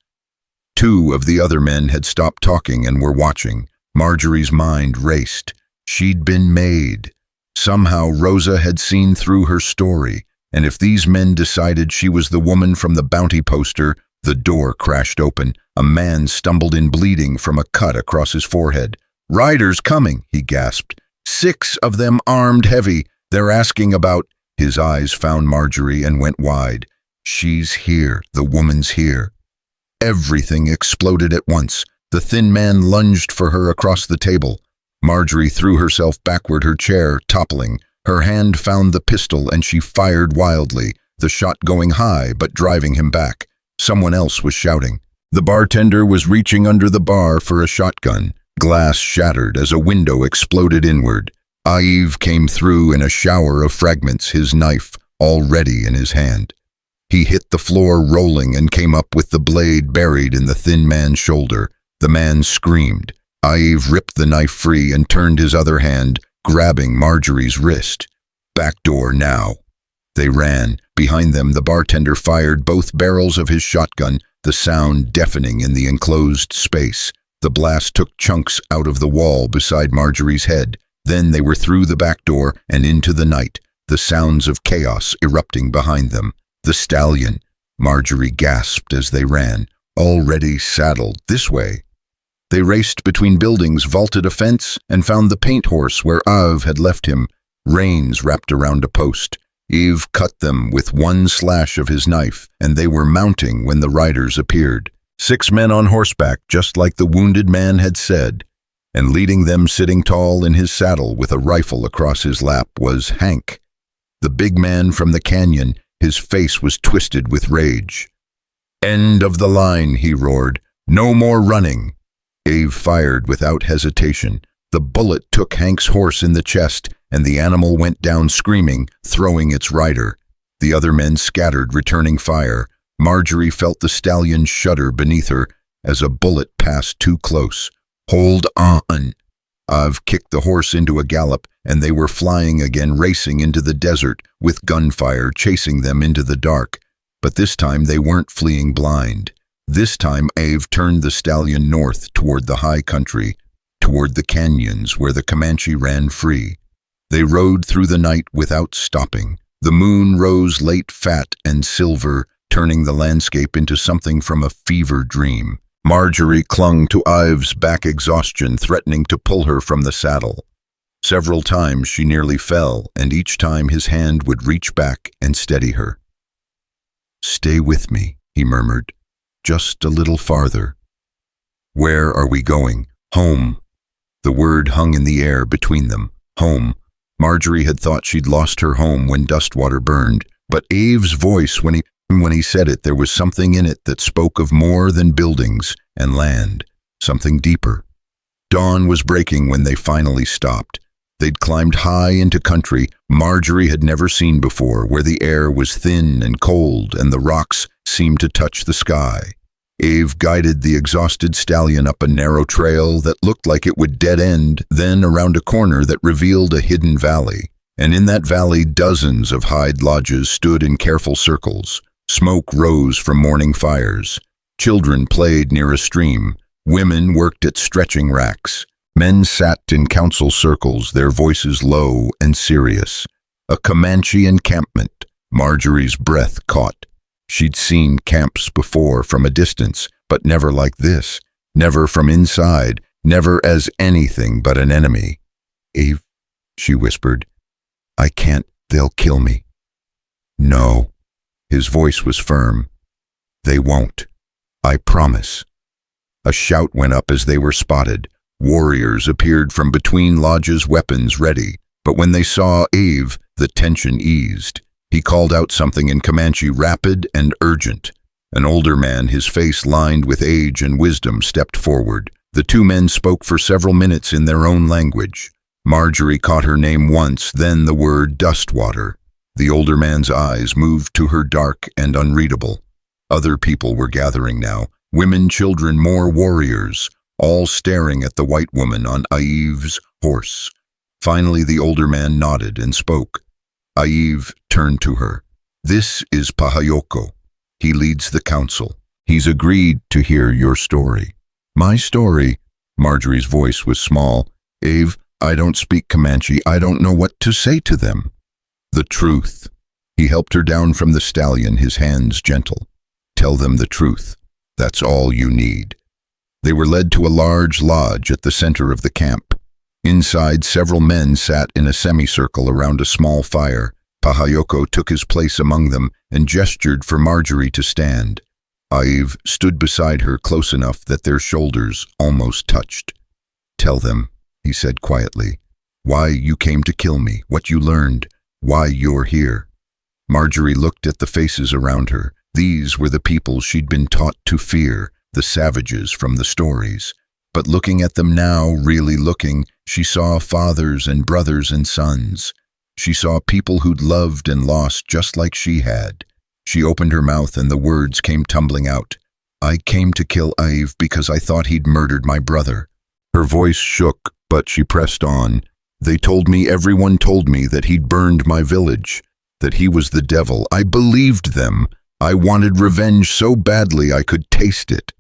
2 of the other men had stopped talking and were watching. Marjorie's mind raced. She'd been made. Somehow Rosa had seen through her story, and if these men decided she was the woman from the bounty poster, The door crashed open. A man stumbled in bleeding from a cut across his forehead. "Riders coming," he gasped. "6 of them armed heavy. They're asking about—" His eyes found Marjorie and went wide. "She's here. The woman's here." Everything exploded at once. The thin man lunged for her across the table. Marjorie threw herself backward, her chair toppling. Her hand found the pistol and she fired wildly, the shot going high but driving him back. Someone else was shouting. The bartender was reaching under the bar for a shotgun. Glass shattered as a window exploded inward. Yves came through in a shower of fragments, his knife already in his hand. He hit the floor rolling and came up with the blade buried in the thin man's shoulder. The man screamed. Yves ripped the knife free and turned his other hand, grabbing Marjorie's wrist. "Back door now." They ran. Behind them, the bartender fired both barrels of his shotgun, the sound deafening in the enclosed space. The blast took chunks out of the wall beside Marjorie's head. Then they were through the back door and into the night, the sounds of chaos erupting behind them. The stallion, Marjorie gasped as they ran, already saddled this way. They raced between buildings, vaulted a fence, and found the paint horse where Yves had left him, reins wrapped around a post. Yves cut them with one slash of his knife, and they were mounting when the riders appeared. 6 men on horseback, just like the wounded man had said. And leading them, sitting tall in his saddle with a rifle across his lap, was Hank. The big man from the canyon, his face was twisted with rage. "End of the line," he roared. "No more running." Yves fired without hesitation. The bullet took Hank's horse in the chest, and the animal went down screaming, throwing its rider. The other men scattered, returning fire. Marjorie felt the stallion shudder beneath her as a bullet passed too close. "Hold on." Yves kicked the horse into a gallop, and they were flying again, racing into the desert, with gunfire chasing them into the dark. But this time they weren't fleeing blind. This time Yves turned the stallion north toward the high country, toward the canyons where the Comanche ran free. They rode through the night without stopping. The moon rose late, fat and silver, turning the landscape into something from a fever dream. Marjorie clung to Yves' back, exhaustion threatening to pull her from the saddle. Several times she nearly fell, and each time his hand would reach back and steady her. "Stay with me," he murmured. "Just a little farther." "Where are we going?" "Home." The word hung in the air between them. Home. Marjorie had thought she'd lost her home when Dustwater burned, but Yves' voice, when he said it, there was something in it that spoke of more than buildings and land, something deeper. Dawn was breaking when they finally stopped. They'd climbed high into country Marjorie had never seen before, where the air was thin and cold and the rocks seemed to touch the sky. Yves guided the exhausted stallion up a narrow trail that looked like it would dead end, then around a corner that revealed a hidden valley. And in that valley, dozens of hide lodges stood in careful circles. Smoke rose from morning fires. Children played near a stream. Women worked at stretching racks. Men sat in council circles, their voices low and serious. A Comanche encampment. Marjorie's breath caught. She'd seen camps before from a distance, but never like this. Never from inside. Never as anything but an enemy. "Yves," she whispered. "I can't. They'll kill me." "No." His voice was firm. "They won't. I promise." A shout went up as they were spotted. Warriors appeared from between lodges, weapons ready. But when they saw Yves, the tension eased. He called out something in Comanche, rapid and urgent. An older man, his face lined with age and wisdom, stepped forward. The 2 men spoke for several minutes in their own language. Marjorie caught her name once, then the word Dustwater. The older man's eyes moved to her, dark and unreadable. Other people were gathering now. Women, children, more warriors, all staring at the white woman on Yves' horse. Finally, the older man nodded and spoke. Yves turned to her. "This is Pahayoko. He leads the council. He's agreed to hear your story." "My story?" Marjorie's voice was small. "Yves, I don't speak Comanche. I don't know what to say to them." "The truth." He helped her down from the stallion, his hands gentle. tell them the truth. That's all you need. They were led to a large lodge at the center of the camp. Inside, several men sat in a semicircle around a small fire. Pahayoko took his place among them and gestured for Marjorie to stand. Aiv stood beside her close enough that their shoulders almost touched. "Tell them," he said quietly, "why you came to kill me, what you learned, why you're here." Marjorie looked at the faces around her. These were the people she'd been taught to fear, the savages from the stories. But looking at them now, really looking, she saw fathers and brothers and sons. She saw people who'd loved and lost just like she had. She opened her mouth and the words came tumbling out. "I came to kill Aiv because I thought he'd murdered my brother." Her voice shook, but she pressed on. Everyone told me that he'd burned my village, that he was the devil. I believed them. I wanted revenge so badly I could taste it.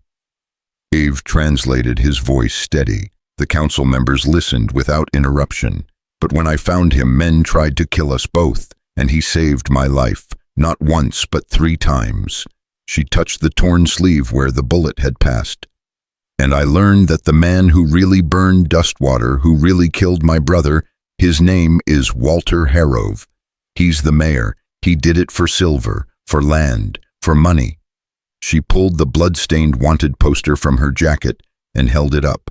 Aiv translated, his voice steady. The council members listened without interruption. "But when I found him, men tried to kill us both, and he saved my life, not once but 3 times. She touched the torn sleeve where the bullet had passed. "And I learned that the man who really burned Dustwater, who really killed my brother, his name is Walter Harrove. He's the mayor. He did it for silver, for land, for money." She pulled the blood-stained wanted poster from her jacket and held it up.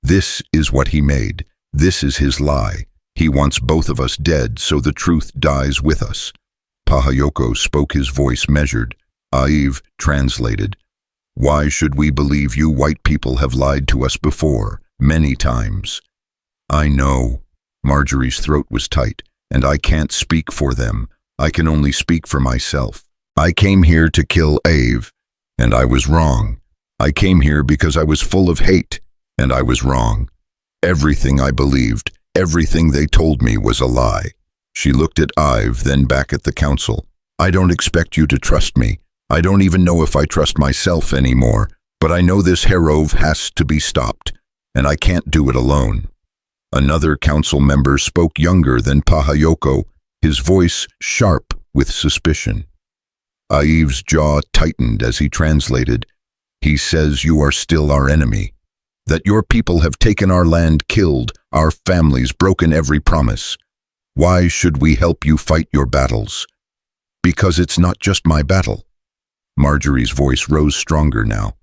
"This is what he made. This is his lie. He wants both of us dead so the truth dies with us." Pahayoko spoke, his voice measured. Aiv translated. "Why should we believe you? White people have lied to us before, many times." "I know." Marjorie's throat was tight. "And I can't speak for them. I can only speak for myself. I came here to kill Aiv, and I was wrong. I came here because I was full of hate, and I was wrong. Everything I believed, everything they told me was a lie." She looked at Aiv, then back at the council. "I don't expect you to trust me. I don't even know if I trust myself anymore, but I know this Harrove has to be stopped, and I can't do it alone." Another council member spoke, younger than Pahayoko, his voice sharp with suspicion. Aiv's jaw tightened as he translated. "He says you are still our enemy, that your people have taken our land, killed our families, broken every promise. Why should we help you fight your battles?" "Because it's not just my battle." Marjorie's voice rose stronger now.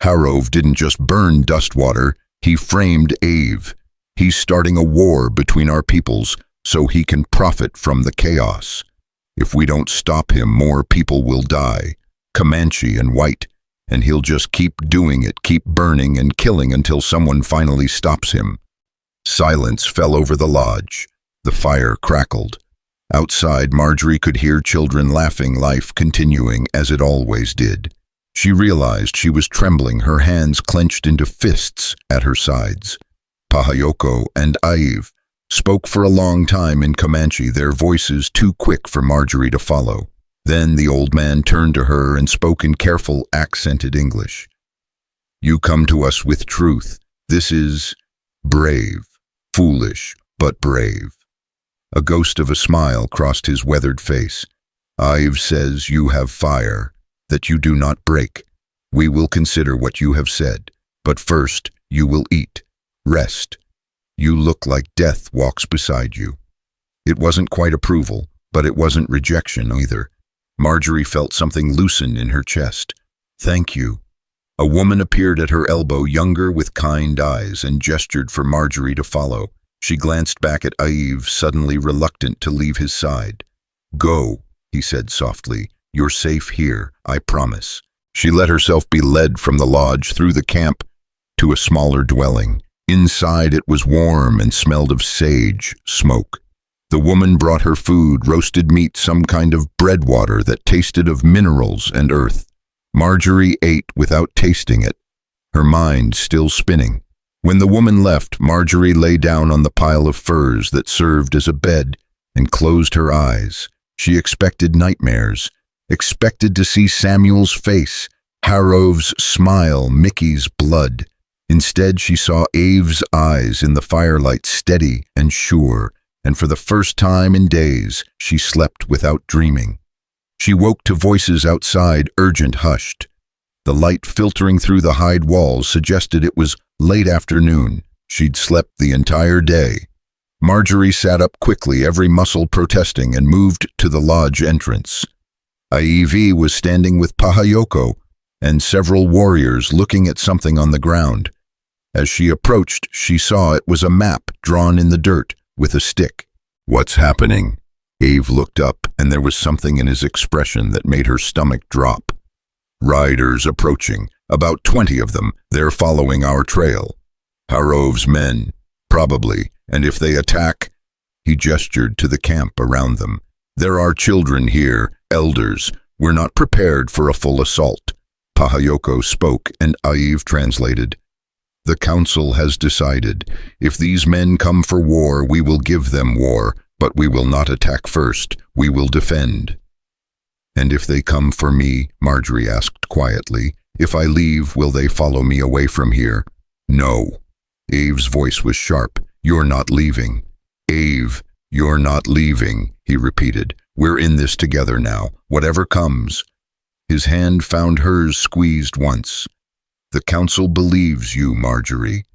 "Harrove didn't just burn Dustwater, he framed Aiv. He's starting a war between our peoples so he can profit from the chaos. If we don't stop him, more people will die, Comanche and white, and he'll just keep doing it, keep burning and killing until someone finally stops him." Silence fell over the lodge. The fire crackled. Outside, Marjorie could hear children laughing, life continuing as it always did. She realized she was trembling, her hands clenched into fists at her sides. Pahayoko and Aiv spoke for a long time in Comanche, their voices too quick for Marjorie to follow. Then the old man turned to her and spoke in careful, accented English. "You come to us with truth. This is brave, foolish, but brave." A ghost of a smile crossed his weathered face. "Aiv says you have fire, that you do not break. We will consider what you have said, but first you will eat, rest. You look like death walks beside you." It wasn't quite approval, but it wasn't rejection either. Marjorie felt something loosen in her chest. "Thank you." A woman appeared at her elbow, younger with kind eyes, and gestured for Marjorie to follow. She glanced back at Aiv, suddenly reluctant to leave his side. "Go," he said softly. "You're safe here, I promise." She let herself be led from the lodge through the camp to a smaller dwelling. Inside it was warm and smelled of sage, smoke. The woman brought her food, roasted meat, some kind of breadwater that tasted of minerals and earth. Marjorie ate without tasting it, her mind still spinning. When the woman left, Marjorie lay down on the pile of furs that served as a bed and closed her eyes. She expected nightmares, expected to see Samuel's face, Harrove's smile, Mickey's blood. Instead, she saw Aiv's eyes in the firelight, steady and sure, and for the first time in days, she slept without dreaming. She woke to voices outside, urgent, hushed. The light filtering through the hide walls suggested it was late afternoon. She'd slept the entire day. Marjorie sat up quickly, every muscle protesting, and moved to the lodge entrance. Ivy was standing with Pahayoko and several warriors looking at something on the ground. As she approached, she saw it was a map drawn in the dirt with a stick. "What's happening?" Ave looked up, and there was something in his expression that made her stomach drop. "Riders approaching, about 20 of them. They're following our trail. Harov's men, probably, and if they attack..." He gestured to the camp around them. "There are children here, elders. We're not prepared for a full assault." Pahayoko spoke, and Aiv translated. "The council has decided. If these men come for war, we will give them war, but we will not attack first. We will defend." "And if they come for me," Marjorie asked quietly, "if I leave, will they follow me away from here?" "No." Ave's voice was sharp. "You're not leaving." "Ave, you're not leaving," he repeated. "We're in this together now, whatever comes." His hand found hers squeezed once. "The council believes you, Marjorie.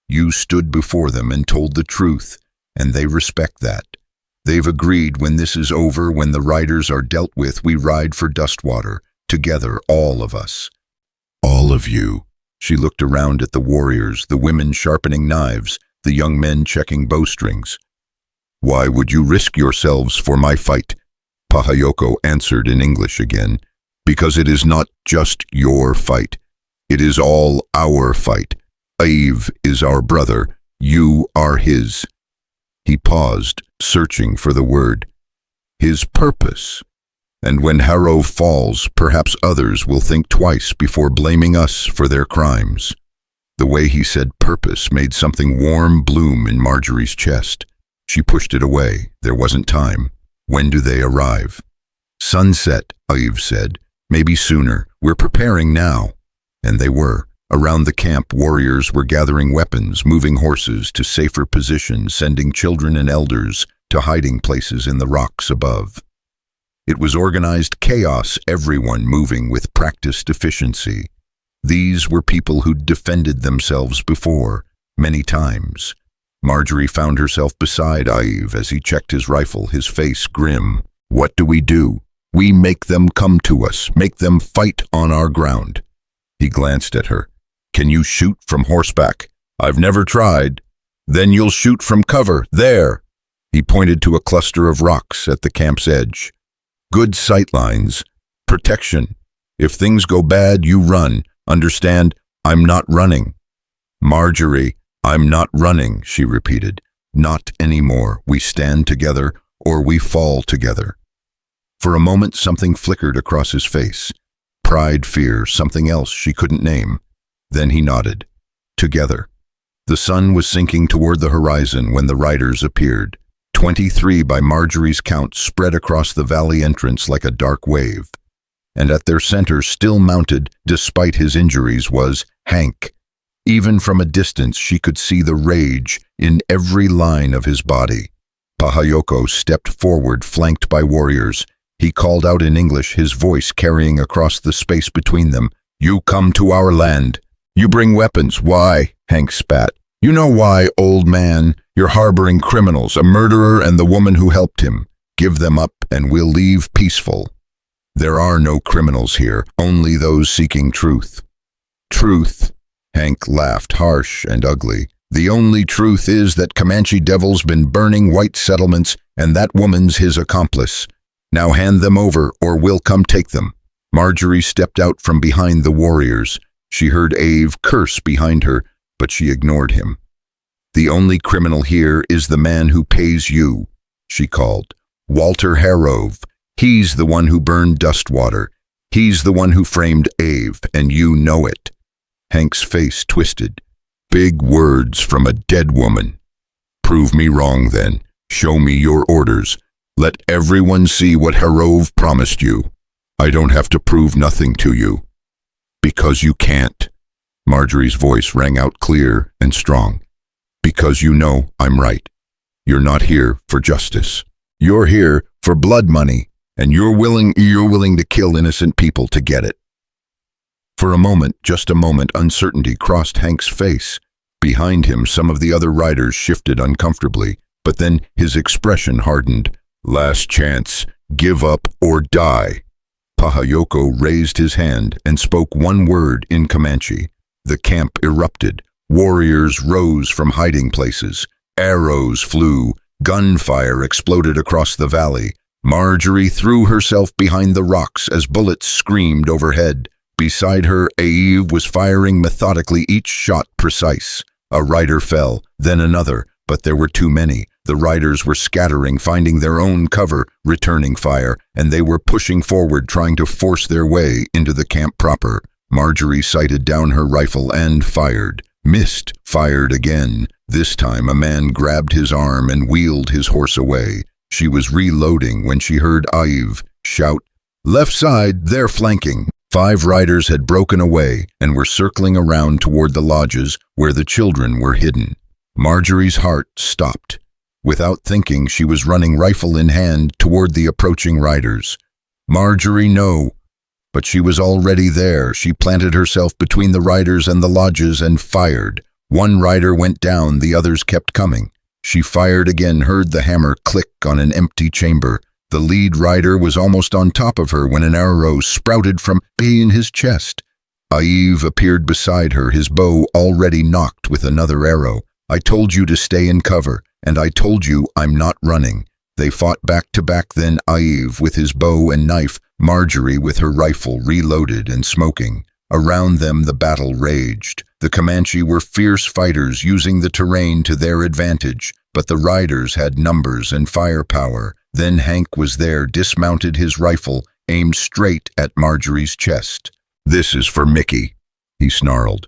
You stood before them and told the truth, and they respect that. They've agreed when this is over, when the riders are dealt with, we ride for Dustwater, together, all of us." "All of you." She looked around at the warriors, the women sharpening knives, the young men checking bowstrings. "Why would you risk yourselves for my fight?" Pahayoko answered in English again. "Because it is not just your fight. It is all our fight. Aiv is our brother. You are his." He paused, searching for the word. "His purpose. And when Harov falls, perhaps others will think twice before blaming us for their crimes." The way he said purpose made something warm bloom in Marjorie's chest. She pushed it away. There wasn't time. "When do they arrive?" "Sunset," Aiv said. "Maybe sooner. We're preparing now." And they were. Around the camp, warriors were gathering weapons, moving horses to safer positions, sending children and elders to hiding places in the rocks above. It was organized chaos, everyone moving with practiced efficiency. These were people who'd defended themselves before, many times. Marjorie found herself beside Aiv as he checked his rifle, his face grim. "What do? We make them come to us, make them fight on our ground." He glanced at her. "Can you shoot from horseback?" "I've never tried." "Then you'll shoot from cover, there." He pointed to a cluster of rocks at the camp's edge. "Good sight lines. Protection. If things go bad, you run. Understand? I'm not running." "Marjorie, I'm not running," she repeated. "Not anymore. We stand together, or we fall together." For a moment, something flickered across his face. Pride, fear, something else she couldn't name. Then he nodded. Together. The sun was sinking toward the horizon when the riders appeared. 23 by Marjorie's count spread across the valley entrance like a dark wave. And at their center, still mounted, despite his injuries, was Hank. Even from a distance, she could see the rage in every line of his body. Pahayoko stepped forward, flanked by warriors. He called out in English, his voice carrying across the space between them. "You come to our land. You bring weapons. Why?" Hank spat. "You know why, old man. You're harboring criminals, a murderer and the woman who helped him. Give them up and we'll leave peaceful." "There are no criminals here, only those seeking truth." "Truth?" Hank laughed, harsh and ugly. "The only truth is that Comanche Devil's been burning white settlements, and that woman's his accomplice. Now hand them over, or we'll come take them." Marjorie stepped out from behind the warriors. She heard Ave curse behind her, but she ignored him. "The only criminal here is the man who pays you," she called. "Walter Harov. He's the one who burned Dustwater. He's the one who framed Ave, and you know it." Hank's face twisted. "Big words from a dead woman. Prove me wrong then. Show me your orders. Let everyone see what Harov promised you. I don't have to prove nothing to you." "Because you can't." Marjorie's voice rang out clear and strong. "Because you know I'm right. You're not here for justice. You're here for blood money. And you're willing to kill innocent people to get it." For a moment, just a moment, uncertainty crossed Hank's face. Behind him, some of the other riders shifted uncomfortably, but then his expression hardened. "Last chance. Give up or die." Pahayoko raised his hand and spoke one word in Comanche. The camp erupted. Warriors rose from hiding places. Arrows flew. Gunfire exploded across the valley. Marjorie threw herself behind the rocks as bullets screamed overhead. Beside her, Eve was firing methodically, each shot precise. A rider fell, then another, but there were too many. The riders were scattering, finding their own cover, returning fire, and they were pushing forward, trying to force their way into the camp proper. Marjorie sighted down her rifle and fired. Missed, fired again. This time a man grabbed his arm and wheeled his horse away. She was reloading when she heard Eve shout, "Left side, they're flanking." 5 riders had broken away and were circling around toward the lodges where the children were hidden. Marjorie's heart stopped. Without thinking, she was running rifle in hand toward the approaching riders. Marjorie, no. But she was already there. She planted herself between the riders and the lodges and fired. One rider went down, the others kept coming. She fired again, heard the hammer click on an empty chamber. The lead rider was almost on top of her when an arrow sprouted from in his chest. Eve appeared beside her, his bow already knocked with another arrow. "I told you to stay in cover, and I told you I'm not running." They fought back to back, then Eve with his bow and knife, Marjorie with her rifle reloaded and smoking. Around them the battle raged. The Comanche were fierce fighters using the terrain to their advantage, but the riders had numbers and firepower. Then Hank was there, dismounted his rifle, aimed straight at Marjorie's chest. "This is for Mickey," he snarled.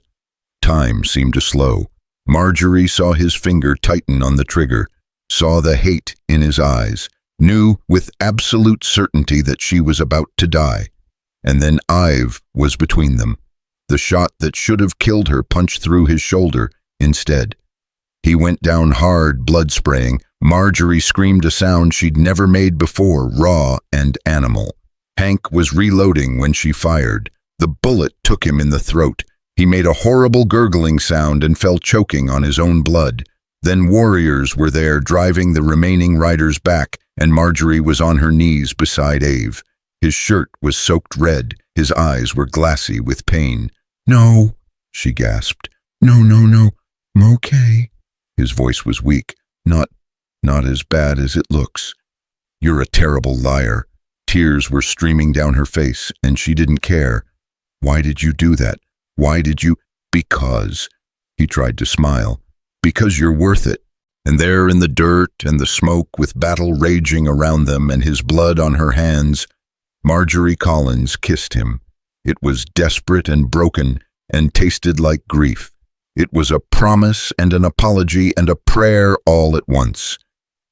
Time seemed to slow. Marjorie saw his finger tighten on the trigger, saw the hate in his eyes, knew with absolute certainty that she was about to die. And then Eve was between them. The shot that should have killed her punched through his shoulder instead. He went down hard, blood spraying. Marjorie screamed a sound she'd never made before, raw and animal. Hank was reloading when she fired. The bullet took him in the throat. He made a horrible gurgling sound and fell choking on his own blood. Then warriors were there, driving the remaining riders back, and Marjorie was on her knees beside Eve. His shirt was soaked red. His eyes were glassy with pain. "No," she gasped. "No, no, no. I'm okay." His voice was weak. Not as bad as it looks. "You're a terrible liar." Tears were streaming down her face, and she didn't care. "Why did you do that? Why did you?" "Because," he tried to smile, "because you're worth it." And there in the dirt and the smoke, with battle raging around them and his blood on her hands, Marjorie Collins kissed him. It was desperate and broken and tasted like grief. It was a promise and an apology and a prayer all at once.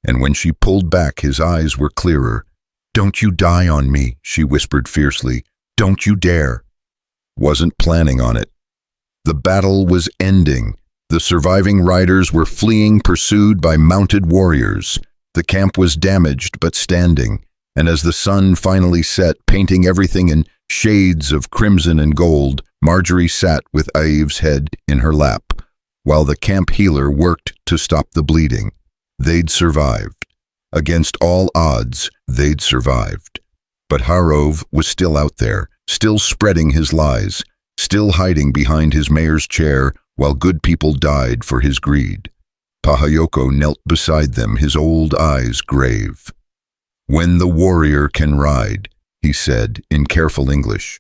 And when she pulled back, his eyes were clearer. "Don't you die on me," she whispered fiercely. "Don't you dare." Wasn't planning on it. The battle was ending. The surviving riders were fleeing, pursued by mounted warriors. The camp was damaged but standing, and as the sun finally set, painting everything in shades of crimson and gold, Marjorie sat with Eve's head in her lap, while the camp healer worked to stop the bleeding. They'd survived. Against all odds, they'd survived. But Harov was still out there, still spreading his lies, still hiding behind his mayor's chair while good people died for his greed. Pahayoko knelt beside them, his old eyes grave. "When the warrior can ride," he said in careful English,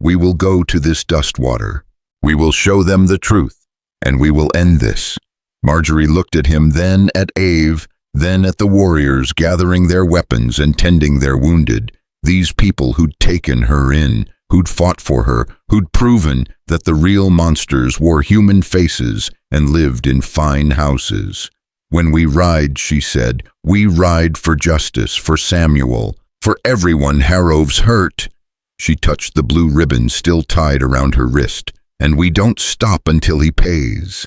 "we will go to this dust water. We will show them the truth, and we will end this." Marjorie looked at him, then at Eve, then at the warriors gathering their weapons and tending their wounded. These people who'd taken her in, who'd fought for her, who'd proven that the real monsters wore human faces and lived in fine houses. "When we ride," she said, "we ride for justice, for Samuel, for everyone Harov's hurt." She touched the blue ribbon still tied around her wrist. "And we don't stop until he pays."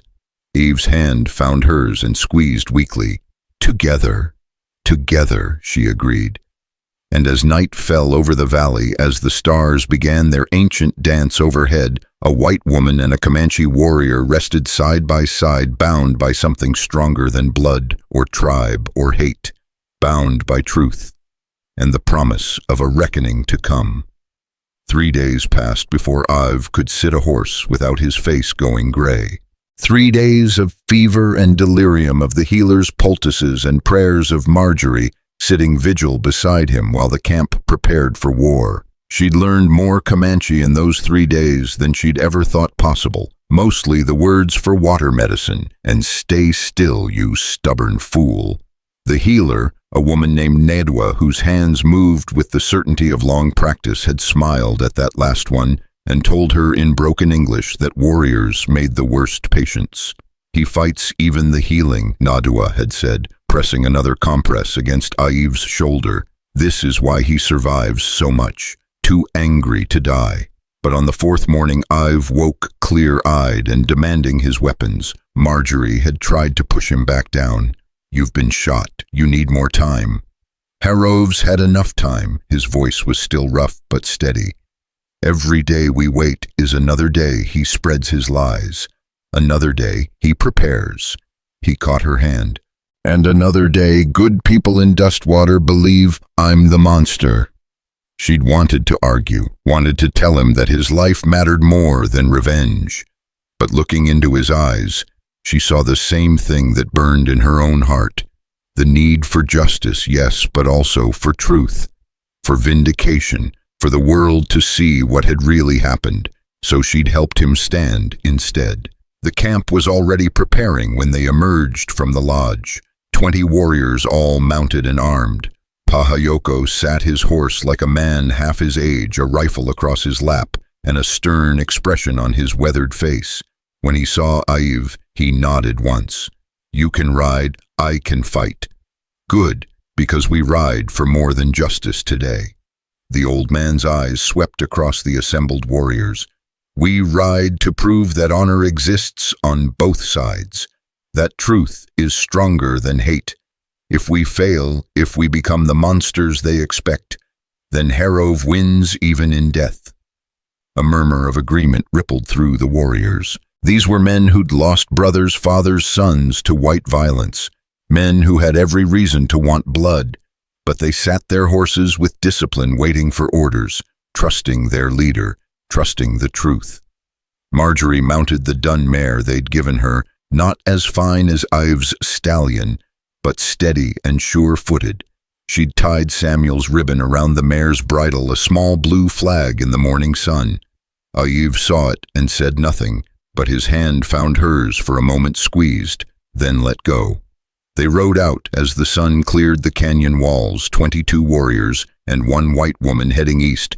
Eve's hand found hers and squeezed weakly. "Together, together," she agreed. And as night fell over the valley, as the stars began their ancient dance overhead, a white woman and a Comanche warrior rested side by side, bound by something stronger than blood or tribe or hate, bound by truth and the promise of a reckoning to come. 3 days passed before Ive could sit a horse without his face going gray. 3 days of fever and delirium, of the healer's poultices and prayers of Marjorie sitting vigil beside him while the camp prepared for war. She'd learned more Comanche in those 3 days than she'd ever thought possible, mostly the words for water medicine and "stay still, you stubborn fool." The healer, a woman named Nedwa, whose hands moved with the certainty of long practice, had smiled at that last one and told her in broken English that warriors made the worst patients. "He fights even the healing," Nadua had said, pressing another compress against Ive's shoulder. "This is why he survives so much, too angry to die." But on the 4th morning, Ive woke clear-eyed and demanding his weapons. Marjorie had tried to push him back down. "You've been shot. You need more time." Harov's had enough time. His voice was still rough but steady. "Every day we wait is another day he spreads his lies. Another day he prepares." He caught her hand. "And another day good people in Dustwater believe I'm the monster." She'd wanted to argue, wanted to tell him that his life mattered more than revenge. But looking into his eyes, she saw the same thing that burned in her own heart. The need for justice, yes, but also for truth, for vindication, for the world to see what had really happened. So she'd helped him stand instead. The camp was already preparing when they emerged from the lodge. 20 warriors, all mounted and armed. Pahayoko sat his horse like a man half his age, a rifle across his lap, and a stern expression on his weathered face. When he saw Ive, he nodded once. "You can ride, I can fight." "Good, because we ride for more than justice today." The old man's eyes swept across the assembled warriors. "We ride to prove that honor exists on both sides, that truth is stronger than hate. If we fail, if we become the monsters they expect, then Harov wins even in death." A murmur of agreement rippled through the warriors. These were men who'd lost brothers, fathers, sons to white violence, men who had every reason to want blood, but they sat their horses with discipline, waiting for orders, trusting their leader, trusting the truth. Marjorie mounted the dun mare they'd given her, not as fine as Ive's stallion, but steady and sure-footed. She'd tied Samuel's ribbon around the mare's bridle, a small blue flag in the morning sun. Ive saw it and said nothing, but his hand found hers for a moment, squeezed, then let go. They rode out as the sun cleared the canyon walls, 22 warriors and 1 white woman heading east,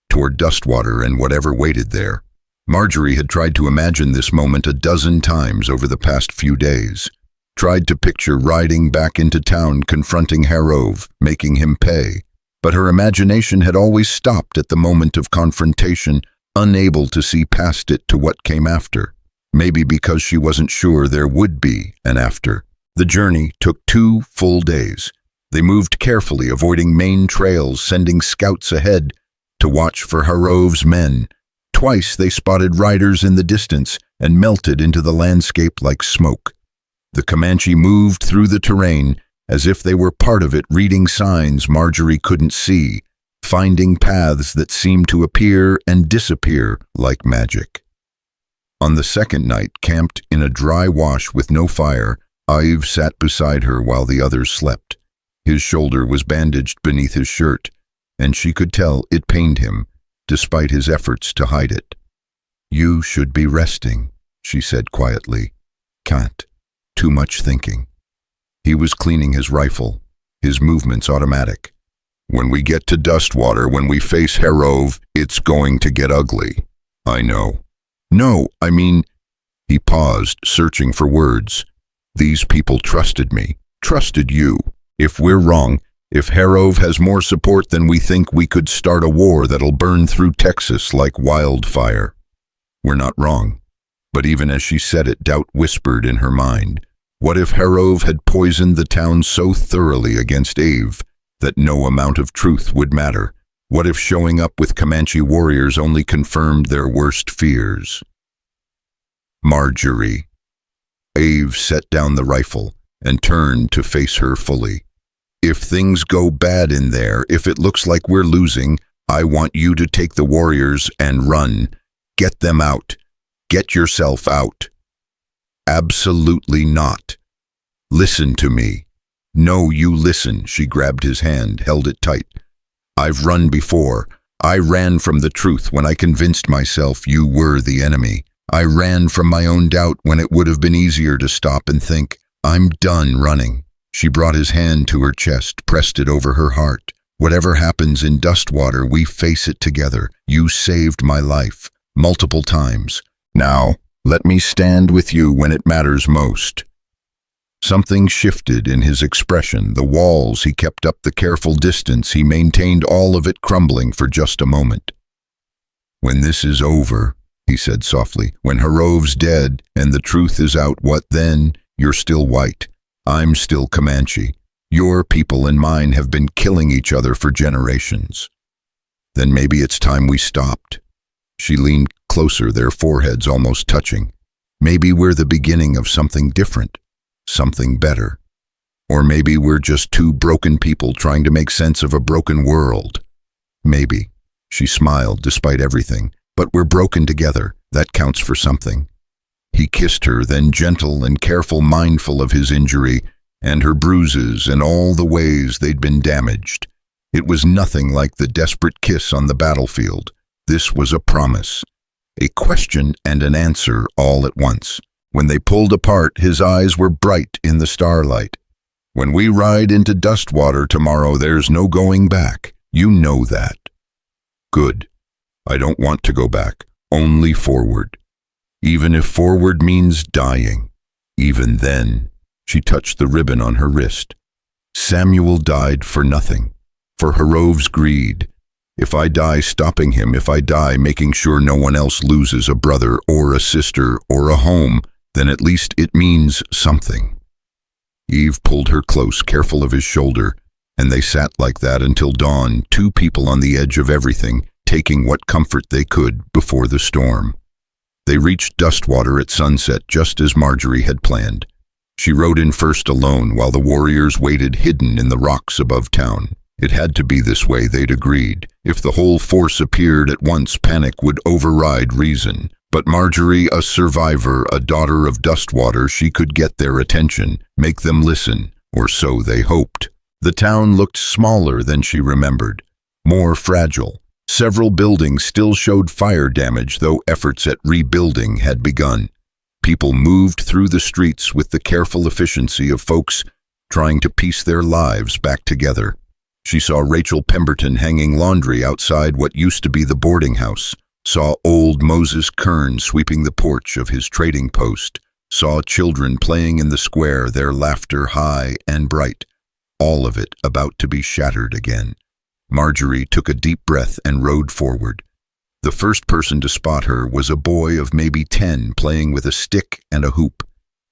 toward Dustwater and whatever waited there. Marjorie had tried to imagine this moment a dozen times over the past few days. Tried to picture riding back into town, confronting Harov, making him pay. But her imagination had always stopped at the moment of confrontation, unable to see past it to what came after. Maybe because she wasn't sure there would be an after. The journey took 2 full days. They moved carefully, avoiding main trails, sending scouts ahead to watch for Harov's men. Twice they spotted riders in the distance and melted into the landscape like smoke. The Comanche moved through the terrain as if they were part of it, reading signs Marjorie couldn't see, finding paths that seemed to appear and disappear like magic. On the second night, camped in a dry wash with no fire, Ive sat beside her while the others slept. His shoulder was bandaged beneath his shirt, and she could tell it pained him, despite his efforts to hide it. "You should be resting," she said quietly. "Can't. Too much thinking." He was cleaning his rifle, his movements automatic. "When we get to Dustwater, when we face Harov, it's going to get ugly. I know." "No, I mean..." He paused, searching for words. "These people trusted me, trusted you. If we're wrong, if Harov has more support than we think, we could start a war that'll burn through Texas like wildfire." We're not wrong. But even as she said it, doubt whispered in her mind. What if Harov had poisoned the town so thoroughly against Ave that no amount of truth would matter. What if showing up with Comanche warriors only confirmed their worst fears? Marjorie. Ave set down the rifle and turned to face her fully. If things go bad in there, if it looks like we're losing, I want you to take the warriors and run. Get them out. Get yourself out. Absolutely not. Listen to me. No, you listen. She grabbed his hand, held it tight. I've run before. I ran from the truth when I convinced myself you were the enemy. I ran from my own doubt when it would have been easier to stop and think, I'm done running. She brought his hand to her chest, pressed it over her heart. Whatever happens in Dustwater, we face it together. You saved my life, multiple times. Now, let me stand with you when it matters most. Something shifted in his expression. The walls he kept up, the careful distance he maintained, all of it crumbling for just a moment. When this is over, he said softly, when Harov's dead and the truth is out, what then? You're still white. I'm still Comanche. Your people and mine have been killing each other for generations. Then maybe it's time we stopped. She leaned closer, their foreheads almost touching. Maybe we're the beginning of something different, something better. Or maybe we're just two broken people trying to make sense of a broken world. Maybe. She smiled despite everything. But we're broken together. That counts for something. He kissed her, then gentle and careful, mindful of his injury and her bruises and all the ways they'd been damaged. It was nothing like the desperate kiss on the battlefield. This was a promise, a question and an answer all at once. When they pulled apart, his eyes were bright in the starlight. When we ride into Dustwater tomorrow, there's no going back. You know that. Good. I don't want to go back, only forward. Even if forward means dying. Even then, she touched the ribbon on her wrist. Samuel died for nothing, for Harov's greed. If I die stopping him, if I die making sure no one else loses a brother or a sister or a home, then at least it means something. Eve pulled her close, careful of his shoulder, and they sat like that until dawn, two people on the edge of everything, taking what comfort they could before the storm. They reached Dustwater at sunset, just as Marjorie had planned. She rode in first alone, while the warriors waited hidden in the rocks above town. It had to be this way, they'd agreed. If the whole force appeared at once, panic would override reason. But Marjorie, a survivor, a daughter of Dustwater, she could get their attention, make them listen, or so they hoped. The town looked smaller than she remembered, more fragile. Several buildings still showed fire damage, though efforts at rebuilding had begun. People moved through the streets with the careful efficiency of folks trying to piece their lives back together. She saw Rachel Pemberton hanging laundry outside what used to be the boarding house, saw old Moses Kern sweeping the porch of his trading post, saw children playing in the square, their laughter high and bright, all of it about to be shattered again. Marjorie took a deep breath and rode forward. The first person to spot her was a boy of maybe 10 playing with a stick and a hoop.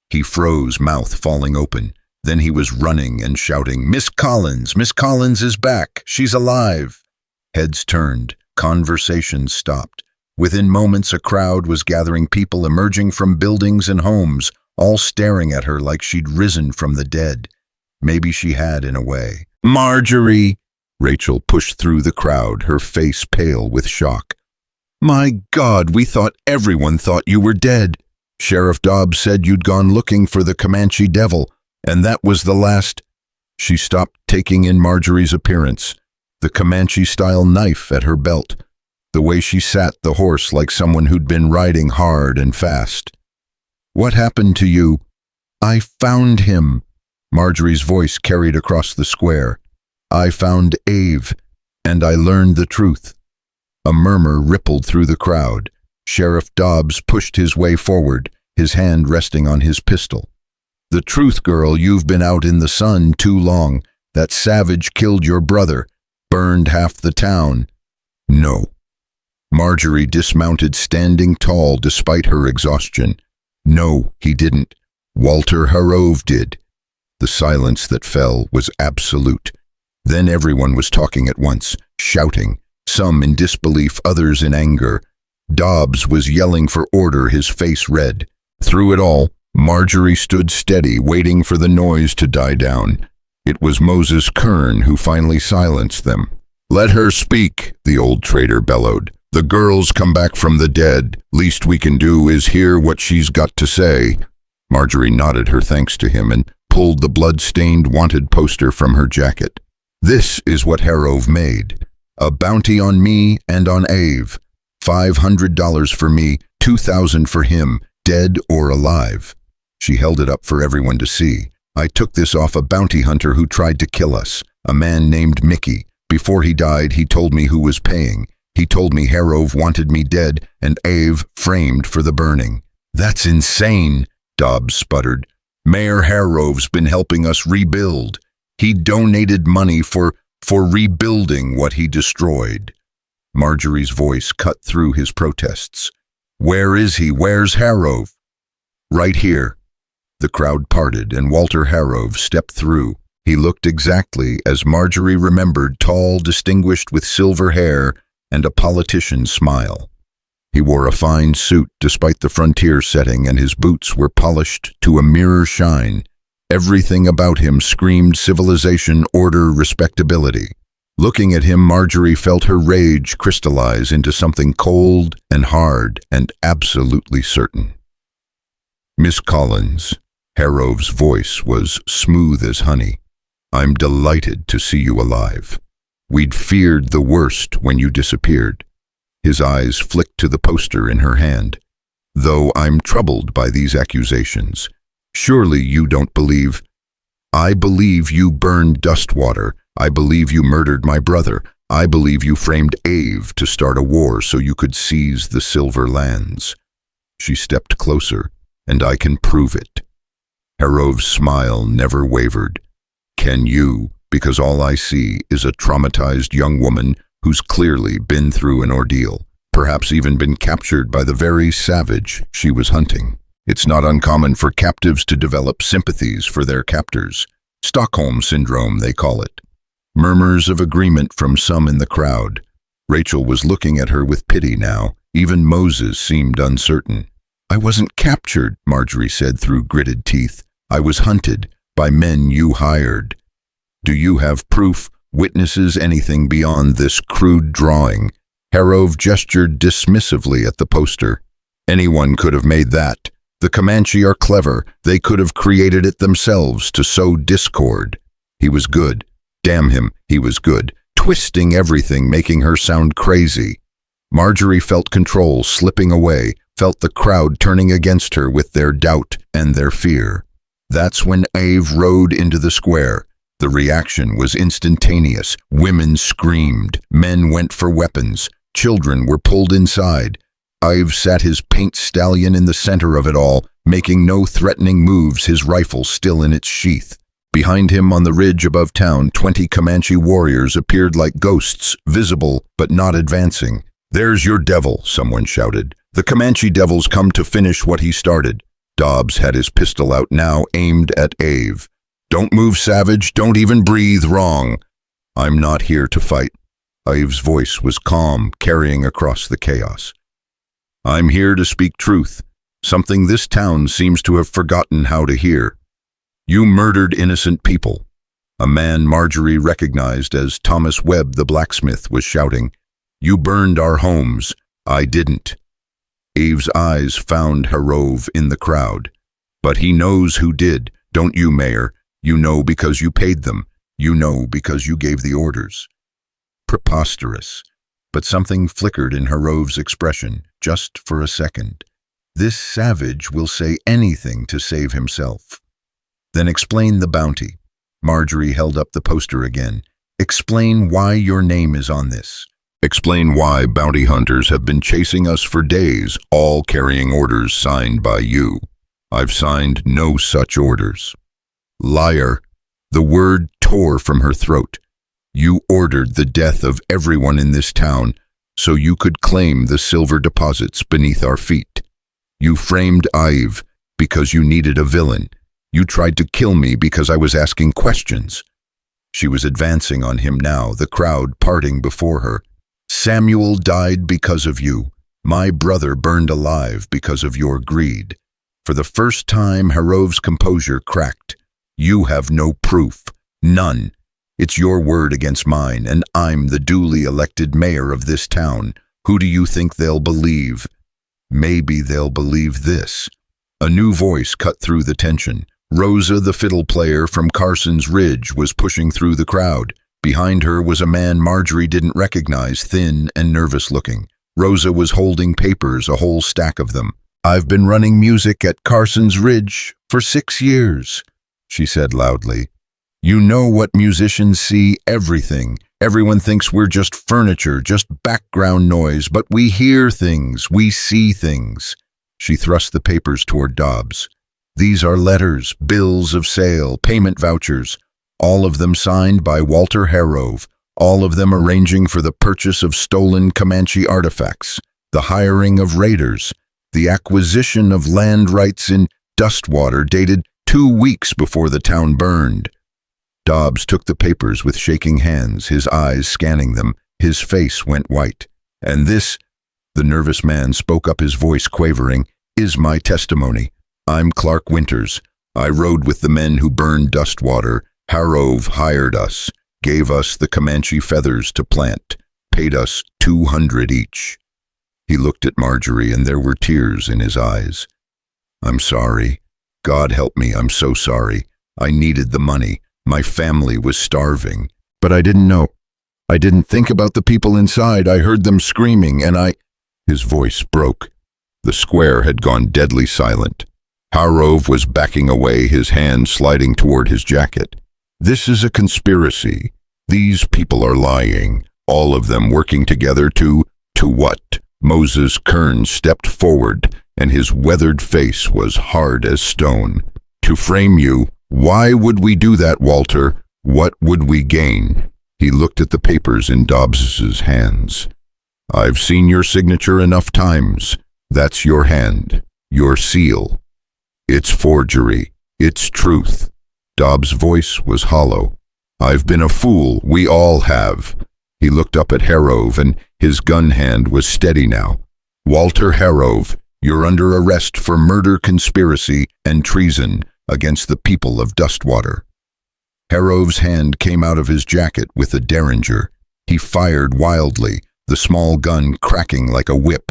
He froze, mouth falling open. Then he was running and shouting, Miss Collins! Miss Collins is back! She's alive! Heads turned. Conversation stopped. Within moments, a crowd was gathering, people emerging from buildings and homes, all staring at her like she'd risen from the dead. Maybe she had, in a way. Marjorie! Rachel pushed through the crowd, her face pale with shock. My God, we thought everyone thought you were dead. Sheriff Dobbs said you'd gone looking for the Comanche devil, and that was the last. She stopped, taking in Marjorie's appearance, the Comanche-style knife at her belt, the way she sat the horse like someone who'd been riding hard and fast. What happened to you? I found him. Marjorie's voice carried across the square. I found Ave, and I learned the truth. A murmur rippled through the crowd. Sheriff Dobbs pushed his way forward, his hand resting on his pistol. The truth, girl, you've been out in the sun too long. That savage killed your brother, burned half the town. No. Marjorie dismounted, standing tall despite her exhaustion. No, he didn't. Walter Harov did. The silence that fell was absolute. Then everyone was talking at once, shouting, some in disbelief, others in anger. Dobbs was yelling for order, his face red. Through it all, Marjorie stood steady, waiting for the noise to die down. It was Moses Kern who finally silenced them. "Let her speak," the old trader bellowed. "The girl's come back from the dead. Least we can do is hear what she's got to say." Marjorie nodded her thanks to him and pulled the blood-stained wanted poster from her jacket. "This is what Harrove made. A bounty on me and on Ave. $500 for me, $2,000 for him, dead or alive." She held it up for everyone to see. "I took this off a bounty hunter who tried to kill us, a man named Mickey. Before he died, he told me who was paying. He told me Harrove wanted me dead and Ave framed for the burning." "That's insane," Dobbs sputtered. "Mayor Harrove's been helping us rebuild. He donated money for rebuilding what he destroyed." Marjorie's voice cut through his protests. "Where is he? Where's Harrove?" "Right here." The crowd parted and Walter Harrove stepped through. He looked exactly as Marjorie remembered, tall, distinguished with silver hair and a politician's smile. He wore a fine suit despite the frontier setting, and his boots were polished to a mirror shine. Everything about him screamed civilization, order, respectability. Looking at him, Marjorie felt her rage crystallize into something cold and hard and absolutely certain. "Miss Collins," Harrove's voice was smooth as honey, "I'm delighted to see you alive. We'd feared the worst when you disappeared." His eyes flicked to the poster in her hand. "Though I'm troubled by these accusations. Surely you don't believe—" "I believe you burned Dustwater. I believe you murdered my brother. I believe you framed Ave to start a war so you could seize the silver lands." She stepped closer, "And I can prove it." Harrove's smile never wavered. "Can you? Because all I see is a traumatized young woman who's clearly been through an ordeal, perhaps even been captured by the very savage she was hunting. It's not uncommon for captives to develop sympathies for their captors. Stockholm Syndrome, they call it." Murmurs of agreement from some in the crowd. Rachel was looking at her with pity now. Even Moses seemed uncertain. "I wasn't captured," Marjorie said through gritted teeth. "I was hunted by men you hired." "Do you have proof, witnesses, anything beyond this crude drawing?" Harrove gestured dismissively at the poster. "Anyone could have made that. The Comanche are clever. They could have created it themselves to sow discord." He was good. Damn him, he was good. Twisting everything, making her sound crazy. Marjorie felt control slipping away, felt the crowd turning against her with their doubt and their fear. That's when Ave rode into the square. The reaction was instantaneous. Women screamed. Men went for weapons. Children were pulled inside. Ave sat his paint stallion in the center of it all, making no threatening moves, his rifle still in its sheath. Behind him on the ridge above town, 20 Comanche warriors appeared like ghosts, visible but not advancing. "There's your devil," someone shouted. "The Comanche devil's come to finish what he started." Dobbs had his pistol out now, aimed at Ave. "Don't move, savage. Don't even breathe. Wrong." "I'm not here to fight." Ave's voice was calm, carrying across the chaos. "I'm here to speak truth, something this town seems to have forgotten how to hear. You murdered innocent people." A man Marjorie recognized as Thomas Webb the blacksmith was shouting, "You burned our homes. I didn't." Ave's eyes found Harrove in the crowd. "But he knows who did, don't you, Mayor? You know because you paid them. You know because you gave the orders." Preposterous. But something flickered in Harrove's expression, just for a second. This savage will say anything to save himself. "Then explain the bounty." Marjorie held up the poster again. "Explain why your name is on this. Explain why bounty hunters have been chasing us for days, all carrying orders signed by you." "I've signed no such orders." "Liar." The word tore from her throat. "You ordered the death of everyone in this town so you could claim the silver deposits beneath our feet. You framed Ave because you needed a villain. You tried to kill me because I was asking questions." She was advancing on him now, the crowd parting before her. Samuel died because of you. My brother burned alive because of your greed. For the first time, Harov's composure cracked. You have no proof. None. It's your word against mine, and I'm the duly elected mayor of this town. Who do you think they'll believe? Maybe they'll believe this. A new voice cut through the tension. Rosa, the fiddle player from Carson's Ridge, was pushing through the crowd. Behind her was a man Marjorie didn't recognize, thin and nervous-looking. Rosa was holding papers, a whole stack of them. "I've been running music at Carson's Ridge for 6 years," she said loudly. "You know what musicians see, everything. Everyone thinks we're just furniture, just background noise, but we hear things, we see things." She thrust the papers toward Dobbs. "These are letters, bills of sale, payment vouchers, all of them signed by Walter Harove, all of them arranging for the purchase of stolen Comanche artifacts, the hiring of raiders, the acquisition of land rights in Dustwater dated 2 weeks before the town burned." Dobbs took the papers with shaking hands, his eyes scanning them. His face went white. "And this," the nervous man spoke up, his voice quavering, "is my testimony. I'm Clark Winters. I rode with the men who burned Dustwater. Harove hired us, gave us the Comanche feathers to plant, paid us $200 each." He looked at Marjorie, and there were tears in his eyes. "I'm sorry. God help me, I'm so sorry. I needed the money. My family was starving. But I didn't know. I didn't think about the people inside. I heard them screaming, and I—" His voice broke. The square had gone deadly silent. Harove was backing away, his hand sliding toward his jacket. "This is a conspiracy. These people are lying, all of them working together to what?" Moses Kern stepped forward, and his weathered face was hard as stone. "To frame you. Why would we do that, Walter? What would we gain?" He looked at the papers in Dobbs's hands. "I've seen your signature enough times. That's your hand, your seal. It's forgery. It's truth." Dobbs' voice was hollow. "I've been a fool. We all have." He looked up at Harove, and his gun hand was steady now. "Walter Harove, you're under arrest for murder, conspiracy, and treason against the people of Dustwater." Harove's hand came out of his jacket with a derringer. He fired wildly, the small gun cracking like a whip.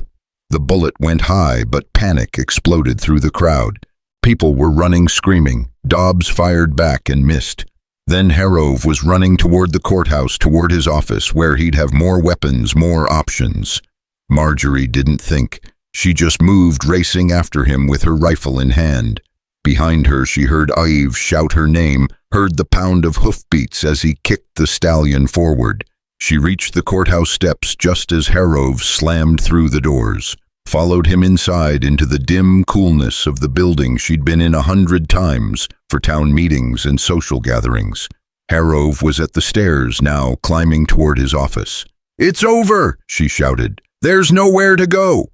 The bullet went high, but panic exploded through the crowd. People were running, screaming. Dobbs fired back and missed. Then Harove was running toward the courthouse, toward his office, where he'd have more weapons, more options. Marjorie didn't think. She just moved, racing after him with her rifle in hand. Behind her, she heard Yves shout her name, heard the pound of hoofbeats as he kicked the stallion forward. She reached the courthouse steps just as Harove slammed through the doors, followed him inside into the dim coolness of the building she'd been in 100 times for town meetings and social gatherings. Harove was at the stairs now, climbing toward his office. "It's over!" she shouted. "There's nowhere to go!"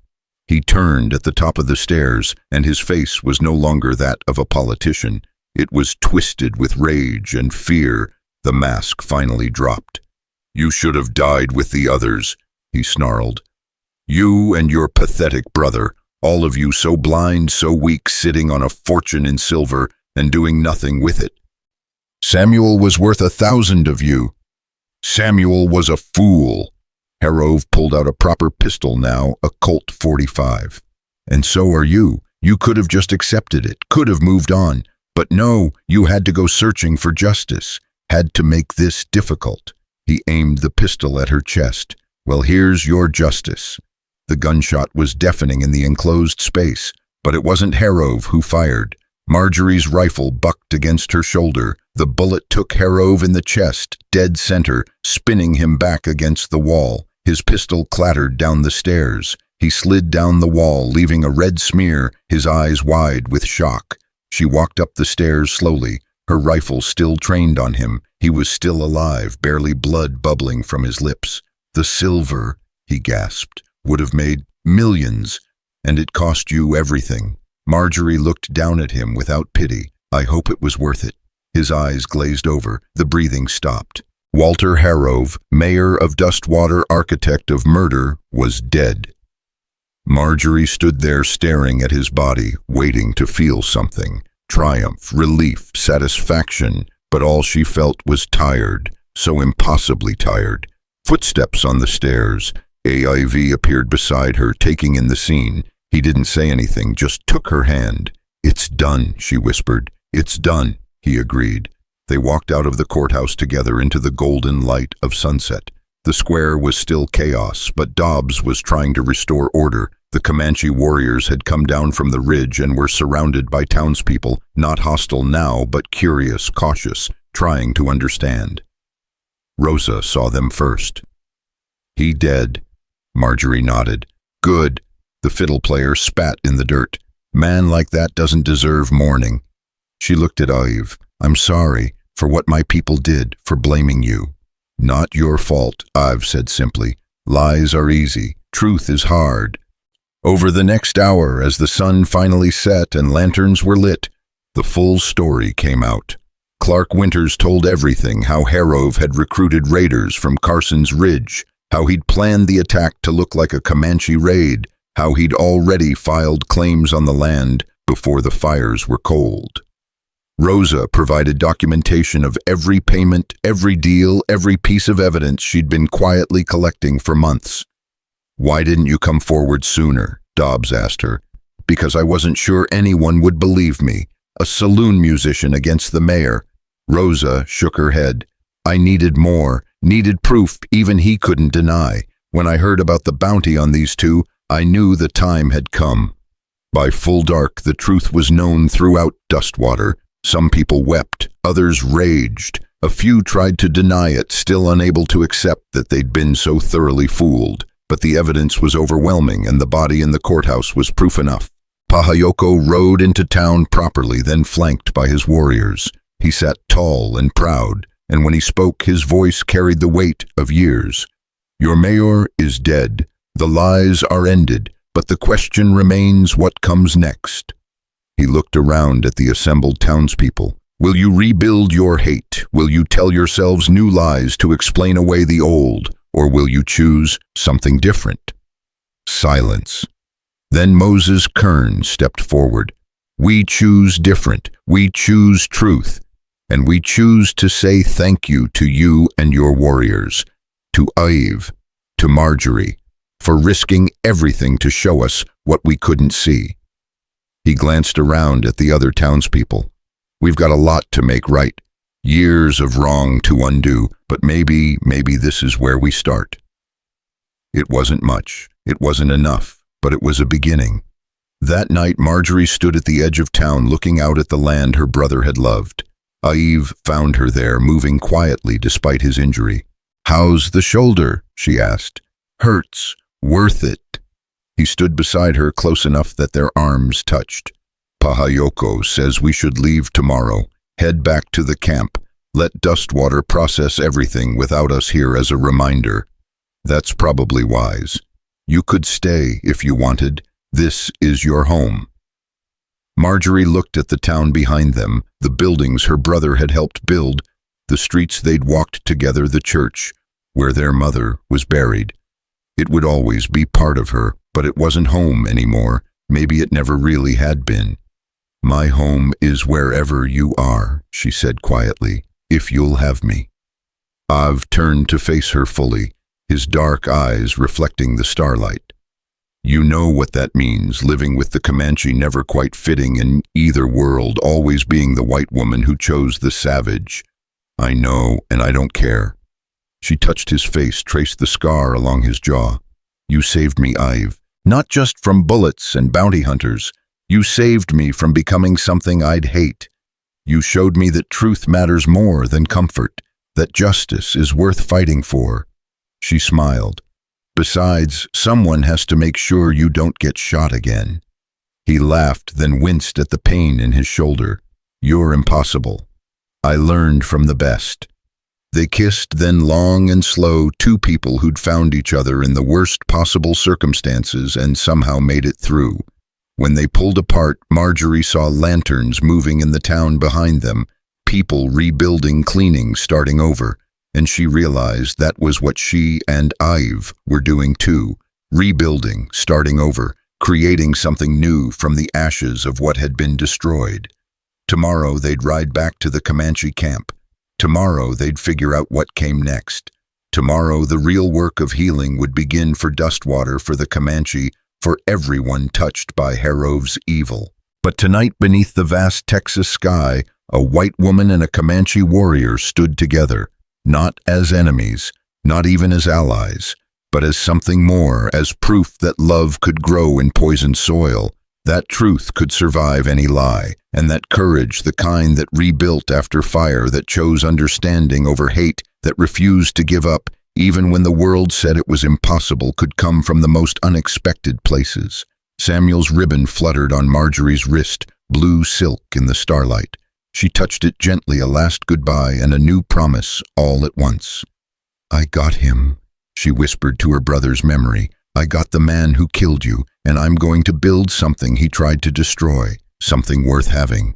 He turned at the top of the stairs, and his face was no longer that of a politician. It was twisted with rage and fear. The mask finally dropped. "You should have died with the others," he snarled. "You and your pathetic brother, all of you so blind, so weak, sitting on a fortune in silver and doing nothing with it. Samuel was worth 1,000 of you. Samuel was a fool." Harove pulled out a proper pistol now, a Colt .45. "And so are you. You could have just accepted it, could have moved on. But no, you had to go searching for justice, had to make this difficult." He aimed the pistol at her chest. "Well, here's your justice." The gunshot was deafening in the enclosed space, but it wasn't Harove who fired. Marjorie's rifle bucked against her shoulder. The bullet took Harove in the chest, dead center, spinning him back against the wall. His pistol clattered down the stairs. He slid down the wall, leaving a red smear, his eyes wide with shock. She walked up the stairs slowly, her rifle still trained on him. He was still alive, barely blood bubbling from his lips. "The silver," he gasped, "would have made millions, and it cost you everything." Marjorie looked down at him without pity. "I hope it was worth it." His eyes glazed over, the breathing stopped. Walter Harrove, mayor of Dustwater, architect of murder, was dead. Marjorie stood there staring at his body, waiting to feel something. Triumph, relief, satisfaction, but all she felt was tired, so impossibly tired. Footsteps on the stairs. AIV appeared beside her, taking in the scene. He didn't say anything, just took her hand. "It's done," she whispered. "It's done," he agreed. They walked out of the courthouse together into the golden light of sunset. The square was still chaos, but Dobbs was trying to restore order. The Comanche warriors had come down from the ridge and were surrounded by townspeople, not hostile now, but curious, cautious, trying to understand. Rosa saw them first. "He dead," Marjorie nodded. "Good." The fiddle player spat in the dirt. "Man like that doesn't deserve mourning." She looked at Ive. "I'm sorry for what my people did, for blaming you." "Not your fault," Ive said simply. "Lies are easy. Truth is hard." Over the next hour, as the sun finally set and lanterns were lit, the full story came out. Clark Winters told everything: how Harrove had recruited raiders from Carson's Ridge, how he'd planned the attack to look like a Comanche raid, how he'd already filed claims on the land before the fires were cold. Rosa provided documentation of every payment, every deal, every piece of evidence she'd been quietly collecting for months. "Why didn't you come forward sooner?" Dobbs asked her. "Because I wasn't sure anyone would believe me. A saloon musician against the mayor." Rosa shook her head. "I needed more, needed proof even he couldn't deny. When I heard about the bounty on these two, I knew the time had come." By full dark, the truth was known throughout Dustwater. Some people wept, others raged. A few tried to deny it, still unable to accept that they'd been so thoroughly fooled. But the evidence was overwhelming, and the body in the courthouse was proof enough. Pahayoko rode into town properly, then flanked by his warriors. He sat tall and proud, and when he spoke, his voice carried the weight of years. "Your mayor is dead. The lies are ended, but the question remains: what comes next?" He looked around at the assembled townspeople. "Will you rebuild your hate? Will you tell yourselves new lies to explain away the old? Or will you choose something different?" Silence. Then Moses Kern stepped forward. "We choose different. We choose truth. And we choose to say thank you to you and your warriors, to Ive, to Marjorie, for risking everything to show us what we couldn't see." He glanced around at the other townspeople. "We've got a lot to make right. Years of wrong to undo, but maybe this is where we start." It wasn't much, it wasn't enough, but it was a beginning. That night, Marjorie stood at the edge of town looking out at the land her brother had loved. Ive found her there, moving quietly despite his injury. "How's the shoulder?" she asked. "Hurts. Worth it." He stood beside her, close enough that their arms touched. "Pahayoko says we should leave tomorrow. Head back to the camp. Let Dustwater process everything without us here as a reminder. That's probably wise. You could stay if you wanted. This is your home." Marjorie looked at the town behind them, the buildings her brother had helped build, the streets they'd walked together, the church, where their mother was buried. It would always be part of her, but it wasn't home anymore. Maybe it never really had been. "My home is wherever you are," she said quietly, "if you'll have me." Ive turned to face her fully, his dark eyes reflecting the starlight. "You know what that means, living with the Comanche, never quite fitting in either world, always being the white woman who chose the savage." "I know, and I don't care." She touched his face, traced the scar along his jaw. "You saved me, Ive, not just from bullets and bounty hunters. You saved me from becoming something I'd hate. You showed me that truth matters more than comfort, that justice is worth fighting for." She smiled. "Besides, someone has to make sure you don't get shot again." He laughed, then winced at the pain in his shoulder. "You're impossible. I learned from the best." They kissed, then long and slow, two people who'd found each other in the worst possible circumstances and somehow made it through. When they pulled apart, Marjorie saw lanterns moving in the town behind them, people rebuilding, cleaning, starting over. And she realized that was what she and Ive were doing too, rebuilding, starting over, creating something new from the ashes of what had been destroyed. Tomorrow they'd ride back to the Comanche camp. Tomorrow they'd figure out what came next. Tomorrow the real work of healing would begin for Dustwater, for the Comanche, for everyone touched by Herove's evil. But tonight, beneath the vast Texas sky, a white woman and a Comanche warrior stood together, not as enemies, not even as allies, but as something more, as proof that love could grow in poisoned soil, that truth could survive any lie, and that courage, the kind that rebuilt after fire, that chose understanding over hate, that refused to give up, even when the world said it was impossible, could come from the most unexpected places. Samuel's ribbon fluttered on Marjorie's wrist, blue silk in the starlight. She touched it gently, a last goodbye and a new promise all at once. "I got him," she whispered to her brother's memory. "I got the man who killed you, and I'm going to build something he tried to destroy, something worth having."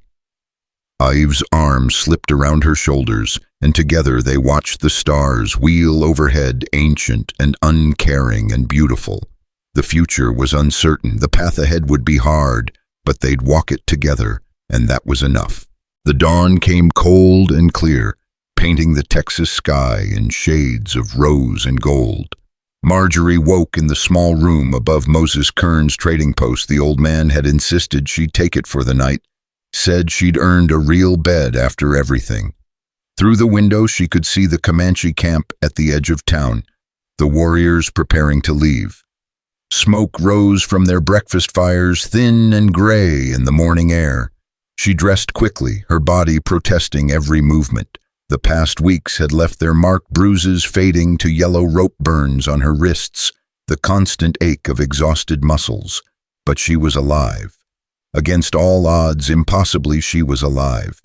Ive's arms slipped around her shoulders, and together they watched the stars wheel overhead, ancient and uncaring and beautiful. The future was uncertain, the path ahead would be hard, but they'd walk it together, and that was enough. The dawn came cold and clear, painting the Texas sky in shades of rose and gold. Marjorie woke in the small room above Moses Kern's trading post. The old man had insisted she'd take it for the night, said she'd earned a real bed after everything. Through the window she could see the Comanche camp at the edge of town, the warriors preparing to leave. Smoke rose from their breakfast fires, thin and gray in the morning air. She dressed quickly, her body protesting every movement. The past weeks had left their mark, bruises fading to yellow rope burns on her wrists, the constant ache of exhausted muscles. But she was alive. Against all odds, impossibly, she was alive.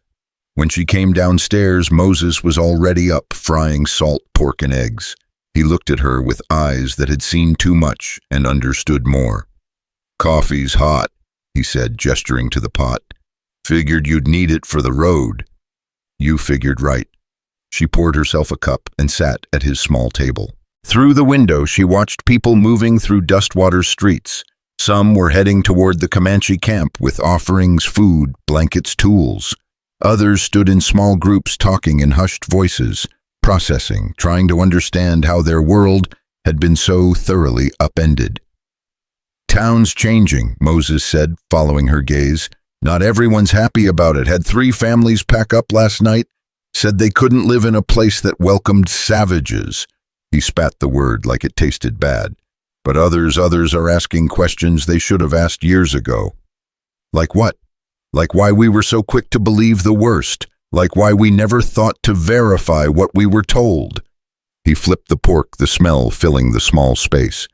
When she came downstairs, Moses was already up, frying salt pork and eggs. He looked at her with eyes that had seen too much and understood more. "Coffee's hot," he said, gesturing to the pot. "Figured you'd need it for the road." "You figured right." She poured herself a cup and sat at his small table. Through the window, she watched people moving through Dustwater's streets. Some were heading toward the Comanche camp with offerings, food, blankets, tools. Others stood in small groups talking in hushed voices, processing, trying to understand how their world had been so thoroughly upended. "Town's changing," Moses said, following her gaze. "Not everyone's happy about it. Had 3 families pack up last night. Said they couldn't live in a place that welcomed savages." He spat the word like it tasted bad. "But others are asking questions they should have asked years ago." "Like what?" "Like why we were so quick to believe the worst. Like why we never thought to verify what we were told." He flipped the pork, the smell filling the small space.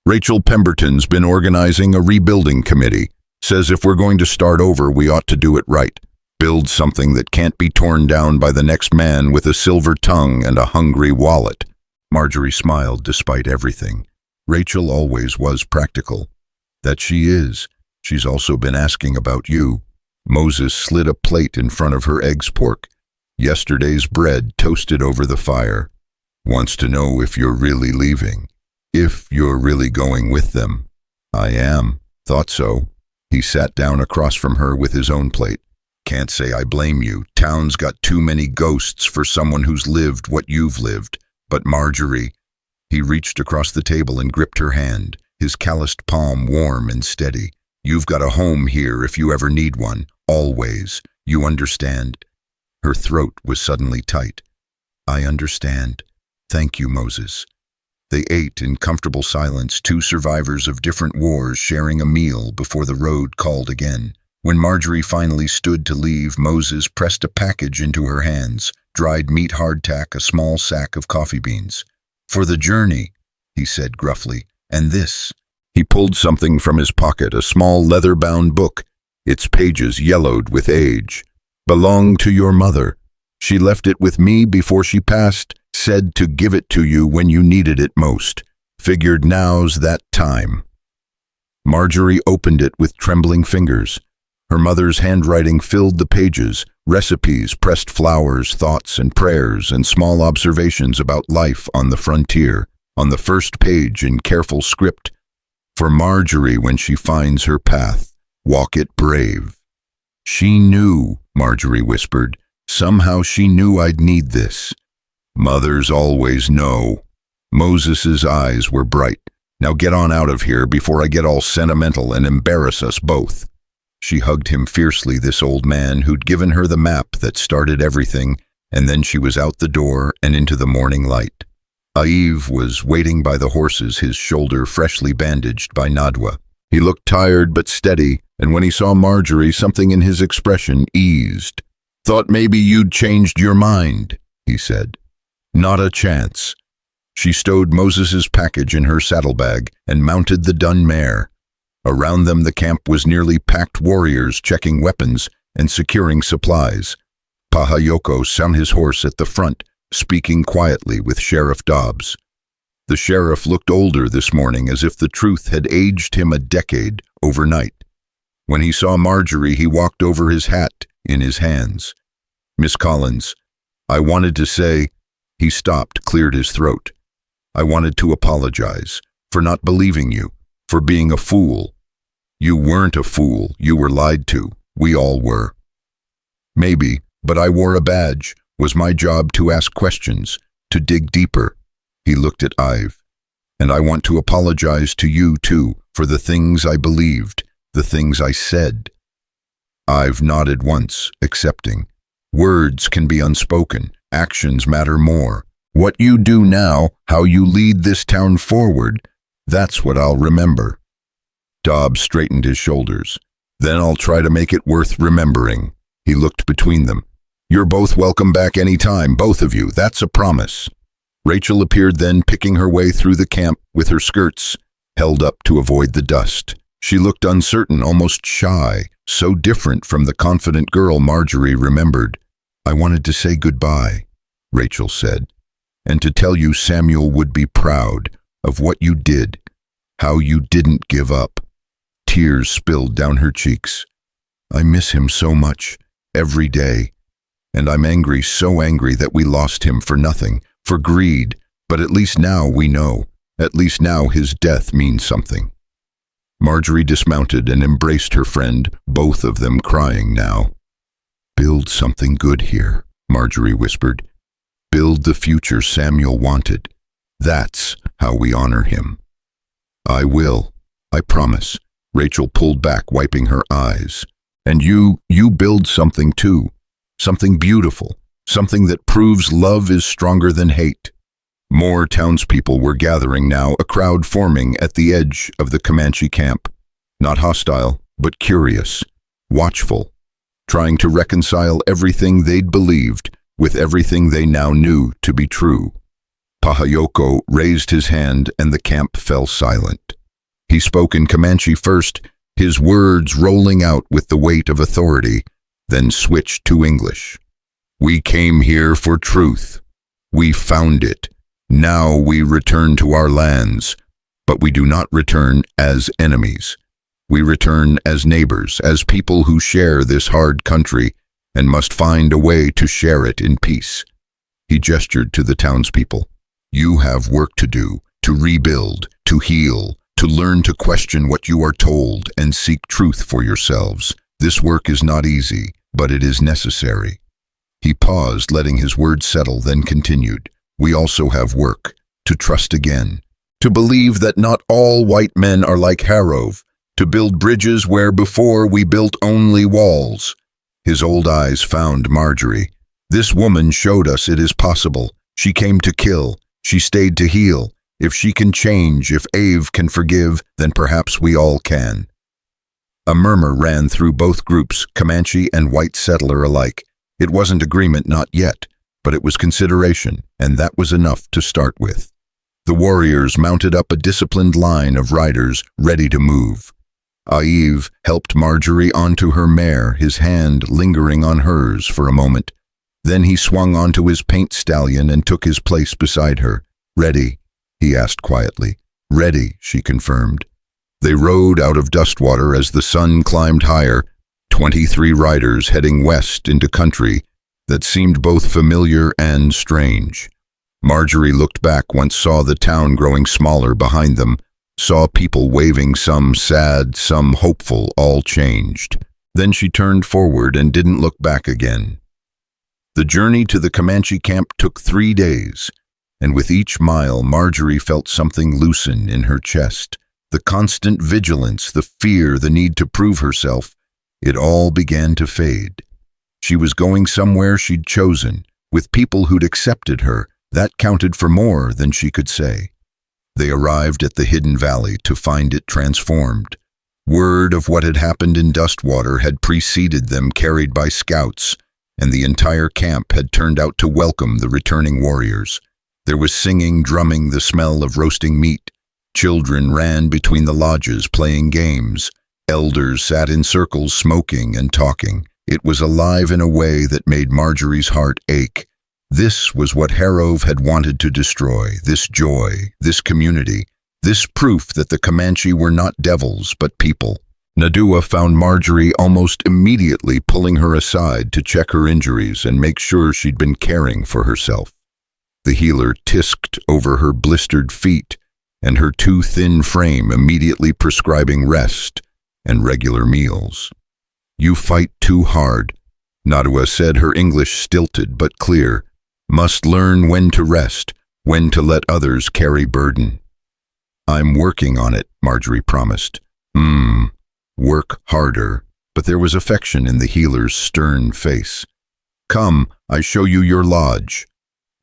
"Rachel Pemberton's been organizing a rebuilding committee. Says if we're going to start over, we ought to do it right. Build something that can't be torn down by the next man with a silver tongue and a hungry wallet." Marjorie smiled despite everything. Rachel always was practical. "That she is. She's also been asking about you." Moses slid a plate in front of her eggs pork. "Yesterday's bread toasted over the fire. Wants to know if you're really leaving. If you're really going with them." "I am. Thought so." He sat down across from her with his own plate. "Can't say I blame you. Town's got too many ghosts for someone who's lived what you've lived. But Marjorie..." He reached across the table and gripped her hand, his calloused palm warm and steady. "You've got a home here if you ever need one. Always. You understand?" Her throat was suddenly tight. "I understand. Thank you, Moses." They ate in comfortable silence, 2 survivors of different wars sharing a meal before the road called again. When Marjorie finally stood to leave, Moses pressed a package into her hands, dried meat hardtack, a small sack of coffee beans. "For the journey," he said gruffly, "and this." He pulled something from his pocket, a small leather-bound book, its pages yellowed with age. "Belonged to your mother. She left it with me before she passed, said to give it to you when you needed it most. Figured now's that time." Marjorie opened it with trembling fingers. Her mother's handwriting filled the pages, Recipes, pressed flowers, thoughts and prayers, and small observations about life on the frontier. On the first page in careful script, "For Marjorie when she finds her path, walk it brave." "She knew," Marjorie whispered. "Somehow she knew I'd need this." "Mothers always know." Moses's eyes were bright. "Now get on out of here before I get all sentimental and embarrass us both." She hugged him fiercely, this old man who'd given her the map that started everything, and then she was out the door and into the morning light. Aiv was waiting by the horses, his shoulder freshly bandaged by Nadwa. He looked tired but steady, and when he saw Marjorie, something in his expression eased. "Thought maybe you'd changed your mind," he said. "Not a chance." She stowed Moses's package in her saddlebag and mounted the dun mare. Around them the camp was nearly packed, warriors checking weapons and securing supplies. Pahayoko sat his horse at the front, speaking quietly with Sheriff Dobbs. The sheriff looked older this morning, as if the truth had aged him a decade overnight. When he saw Marjorie, he walked over, his hat in his hands. "Miss Collins, I wanted to say—" He stopped, cleared his throat. "I wanted to apologize for not believing you, for being a fool." "You weren't a fool, you were lied to. We all were." "Maybe, but I wore a badge. Was my job to ask questions, to dig deeper." He looked at Ive. "And I want to apologize to you, too, for the things I believed, the things I said." Ive nodded once, accepting. "Words can be unspoken, actions matter more. What you do now, how you lead this town forward, that's what I'll remember." Dobbs straightened his shoulders. "Then I'll try to make it worth remembering." He looked between them. "You're both welcome back any time, both of you, that's a promise." Rachel appeared then, picking her way through the camp with her skirts held up to avoid the dust. She looked uncertain, almost shy, so different from the confident girl Marjorie remembered. "I wanted to say goodbye," Rachel said, "and to tell you Samuel would be proud of what you did, how you didn't give up." Tears spilled down her cheeks. "I miss him so much, every day. And I'm angry, so angry that we lost him for nothing, for greed, but at least now we know. At least now his death means something." Marjorie dismounted and embraced her friend, both of them crying now. "Build something good here," Marjorie whispered. "Build the future Samuel wanted. That's how we honor him." "I will, I promise." Rachel pulled back, wiping her eyes. "And you build something too. Something beautiful, something that proves love is stronger than hate." More townspeople were gathering now, a crowd forming at the edge of the Comanche camp. Not hostile, but curious, watchful, trying to reconcile everything they'd believed with everything they now knew to be true. Pahayoko raised his hand and the camp fell silent. He spoke in Comanche first, his words rolling out with the weight of authority, then switched to English. "We came here for truth. We found it. Now we return to our lands, but we do not return as enemies. We return as neighbors, as people who share this hard country and must find a way to share it in peace." He gestured to the townspeople. "You have work to do, to rebuild, to heal, to learn to question what you are told and seek truth for yourselves. This work is not easy, but it is necessary." He paused, letting his words settle, then continued. "We also have work, to trust again, to believe that not all white men are like Harov, to build bridges where before we built only walls." His old eyes found Marjorie. "This woman showed us it is possible. She came to kill. She stayed to heal. If she can change, if Ave can forgive, then perhaps we all can." A murmur ran through both groups, Comanche and white settler alike. It wasn't agreement, not yet, but it was consideration, and that was enough to start with. The warriors mounted up a disciplined line of riders ready to move. Aiv helped Marjorie onto her mare, his hand lingering on hers for a moment. Then he swung onto his paint stallion and took his place beside her. "Ready?" he asked quietly. "Ready," she confirmed. They rode out of Dustwater as the sun climbed higher, 23 riders heading west into country that seemed both familiar and strange. Marjorie looked back once, saw the town growing smaller behind them, saw people waving, some sad, some hopeful, all changed. Then she turned forward and didn't look back again. The journey to the Comanche camp took 3 days, and with each mile Marjorie felt something loosen in her chest. The constant vigilance, the fear, the need to prove herself, it all began to fade. She was going somewhere she'd chosen, with people who'd accepted her. That counted for more than she could say. They arrived at the hidden valley to find it transformed. Word of what had happened in Dustwater had preceded them, carried by scouts, and the entire camp had turned out to welcome the returning warriors. There was singing, drumming, the smell of roasting meat. Children ran between the lodges playing games. Elders sat in circles smoking and talking. It was alive in a way that made Marjorie's heart ache. This was what Harrove had wanted to destroy, this joy, this community, this proof that the Comanche were not devils but people. Nadua found Marjorie almost immediately, pulling her aside to check her injuries and make sure she'd been caring for herself. The healer tisked over her blistered feet and her too thin frame, immediately prescribing rest and regular meals. "You fight too hard," Nadua said, her English stilted but clear. "Must learn when to rest, when to let others carry burden." "I'm working on it," Marjorie promised. Work harder." But there was affection in the healer's stern face. "Come, I show you your lodge."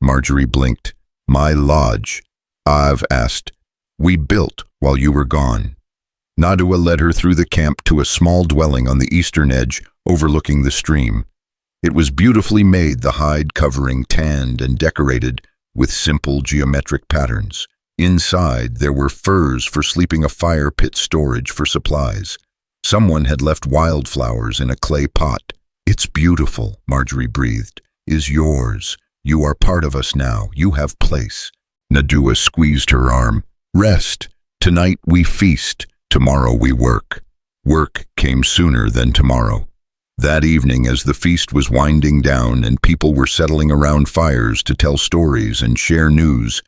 Marjorie blinked. "My lodge?" "I've asked. We built while you were gone." Nadua led her through the camp to a small dwelling on the eastern edge, overlooking the stream. It was beautifully made, the hide covering tanned and decorated with simple geometric patterns. Inside, there were furs for sleeping, a fire pit, storage for supplies. Someone had left wildflowers in a clay pot. "It's beautiful," Marjorie breathed. "Is yours. You are part of us now. You have place." Nadua squeezed her arm. "Rest. Tonight we feast. Tomorrow we work." Work came sooner than tomorrow. That evening, as the feast was winding down and people were settling around fires to tell stories and share news,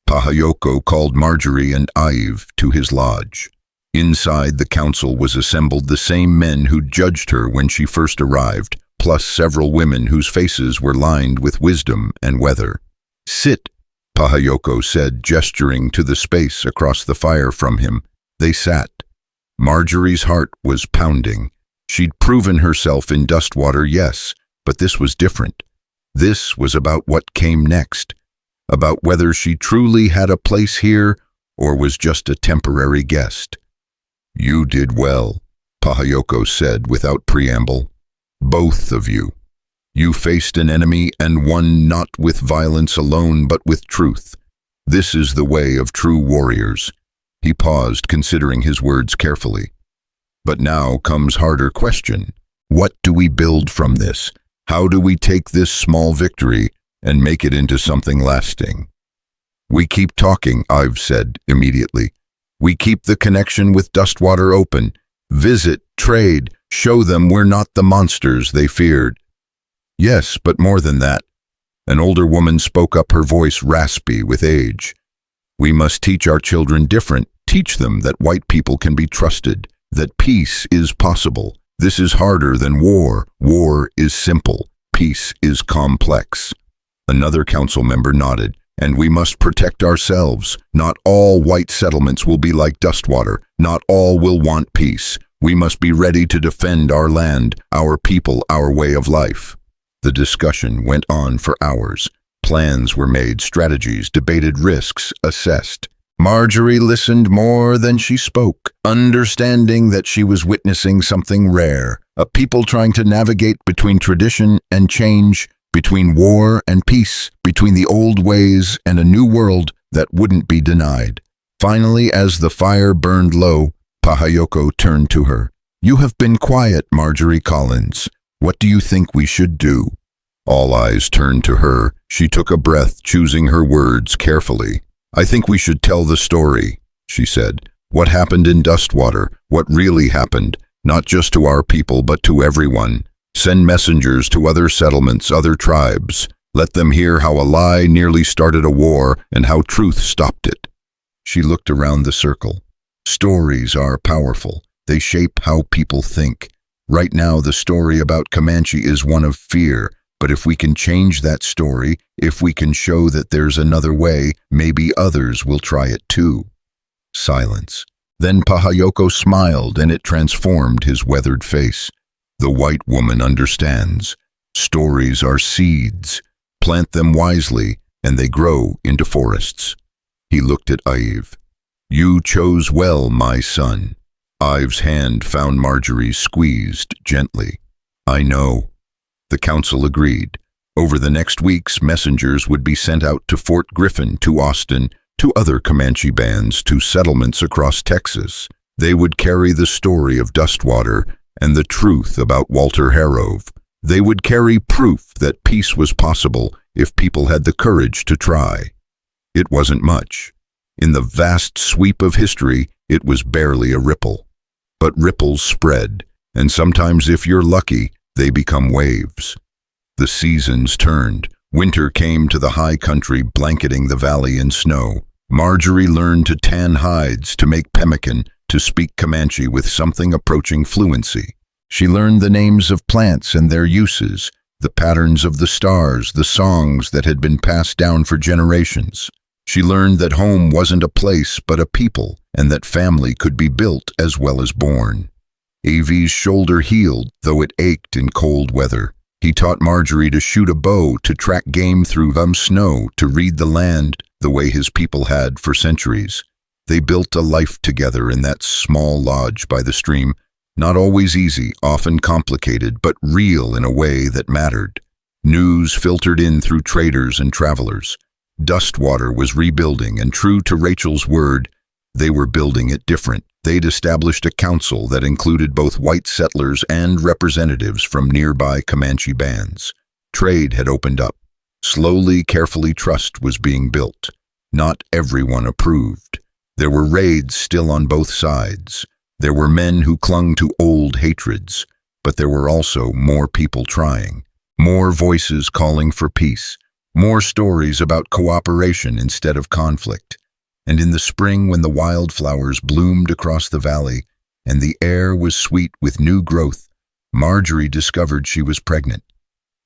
Pahayoko called Marjorie and Aive to his lodge. Inside, the council was assembled, the same men who'd judged her when she first arrived, plus several women whose faces were lined with wisdom and weather. "Sit," Pahayoko said, gesturing to the space across the fire from him. They sat. Marjorie's heart was pounding. She'd proven herself in Dustwater, yes, but this was different. This was about what came next, about whether she truly had a place here or was just a temporary guest. "You did well," Pahayoko said without preamble. "Both of you. You faced an enemy and won not with violence alone but with truth. This is the way of true warriors." He paused, considering his words carefully. "But now comes harder question. What do we build from this? How do we take this small victory and make it into something lasting?" "We keep talking," I've said immediately. "We keep the connection with Dustwater open. Visit, trade, show them we're not the monsters they feared." "Yes, but more than that." An older woman spoke up, her voice raspy with age. "We must teach our children different. Teach them that white people can be trusted, that peace is possible. This is harder than war. War is simple. Peace is complex." Another council member nodded. "And we must protect ourselves. Not all white settlements will be like Dustwater. Not all will want peace. We must be ready to defend our land, our people, our way of life." The discussion went on for hours. Plans were made, strategies debated, risks assessed. Marjorie listened more than she spoke, understanding that she was witnessing something rare, a people trying to navigate between tradition and change, between war and peace, between the old ways and a new world that wouldn't be denied. Finally, as the fire burned low, Pahayoko turned to her. "You have been quiet, Marjorie Collins. What do you think we should do?" All eyes turned to her. She took a breath, choosing her words carefully. "I think we should tell the story," she said. "What happened in Dustwater, what really happened, Not just to our people, but to everyone. Send messengers to other settlements, other tribes. Let them hear how a lie nearly started a war and how truth stopped it." She looked around the circle. Stories are powerful. They shape how people think. Right now, the story about Comanche is one of fear, but if we can change that story, if we can show that there's another way, maybe others will try it too. Silence. Then Pahayoko smiled, and it transformed his weathered face. "The white woman understands. Stories are seeds. Plant them wisely, and they grow into forests." He looked at Ive. "You chose well, my son." Ive's hand found Marjorie's squeezed gently. "I know." The council agreed. Over the next weeks, messengers would be sent out to Fort Griffin, to Austin, to other Comanche bands, to settlements across Texas. They would carry the story of Dustwater and the truth about Walter Harrove. They would carry proof that peace was possible if people had the courage to try. It wasn't much. In the vast sweep of history, it was barely a ripple. But ripples spread, and sometimes, if you're lucky, they become waves. The seasons turned. Winter came to the high country, blanketing the valley in snow. Marjorie learned to tan hides, to make pemmican, to speak Comanche with something approaching fluency. She learned the names of plants and their uses, the patterns of the stars, the songs that had been passed down for generations. She learned that home wasn't a place but a people, and that family could be built as well as born. Avi's shoulder healed, though it ached in cold weather. He taught Marjorie to shoot a bow, to track game through snow, to read the land the way his people had for centuries. They built a life together in that small lodge by the stream, not always easy, often complicated, but real in a way that mattered. News filtered in through traders and travelers. Dustwater was rebuilding, and true to Rachel's word, they were building it different. They'd established a council that included both white settlers and representatives from nearby Comanche bands. Trade had opened up. Slowly, carefully, trust was being built. Not everyone approved. There were raids still on both sides. There were men who clung to old hatreds, but there were also more people trying. More voices calling for peace. More stories about cooperation instead of conflict. And in the spring, when the wildflowers bloomed across the valley and the air was sweet with new growth, Marjorie discovered she was pregnant.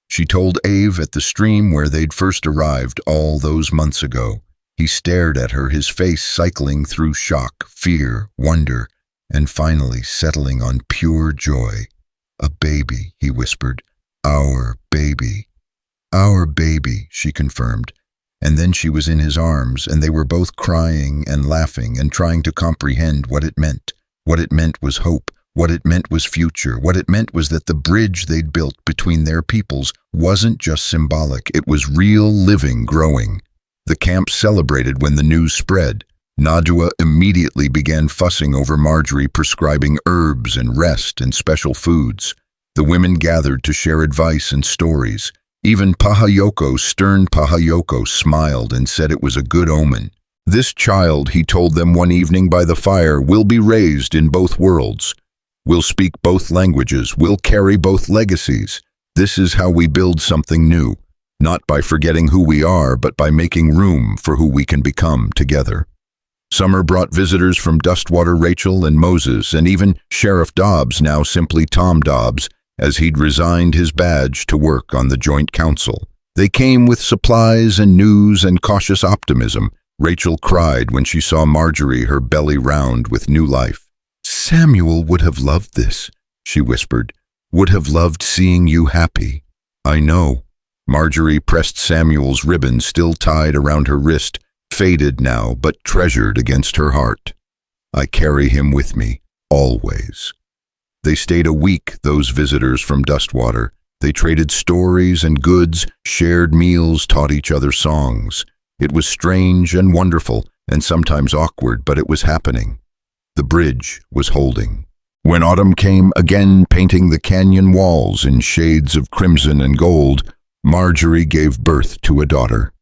She told Ave at the stream where they'd first arrived all those months ago. He stared at her, his face cycling through shock, fear, wonder, and finally settling on pure joy. "A baby," he whispered. "Our baby." "Our baby," she confirmed. And then she was in his arms, and they were both crying and laughing and trying to comprehend what it meant. What it meant was hope. What it meant was future. What it meant was that the bridge they'd built between their peoples wasn't just symbolic. It was real, living, growing. The camp celebrated when the news spread. Nadua immediately began fussing over Marjorie prescribing herbs and rest and special foods. The women gathered to share advice and stories. Even Pahayoko, stern Pahayoko, smiled and said it was a good omen. "This child," he told them one evening by the fire, "will be raised in both worlds. We'll speak both languages. We'll carry both legacies. This is how we build something new, not by forgetting who we are, but by making room for who we can become together." Summer brought visitors from Dustwater, Rachel and Moses, and even Sheriff Dobbs, now simply Tom Dobbs, as he'd resigned his badge to work on the Joint Council. They came with supplies and news and cautious optimism. Rachel cried when she saw Marjorie, her belly round with new life. "Samuel would have loved this," she whispered. "Would have loved seeing you happy." "I know." Marjorie pressed Samuel's ribbon, still tied around her wrist, faded now, but treasured against her heart. "I carry him with me, always." They stayed a week, those visitors from Dustwater. They traded stories and goods, shared meals, taught each other songs. It was strange and wonderful, and sometimes awkward, but it was happening. The bridge was holding. When autumn came, again painting the canyon walls in shades of crimson and gold, Marjorie gave birth to a daughter.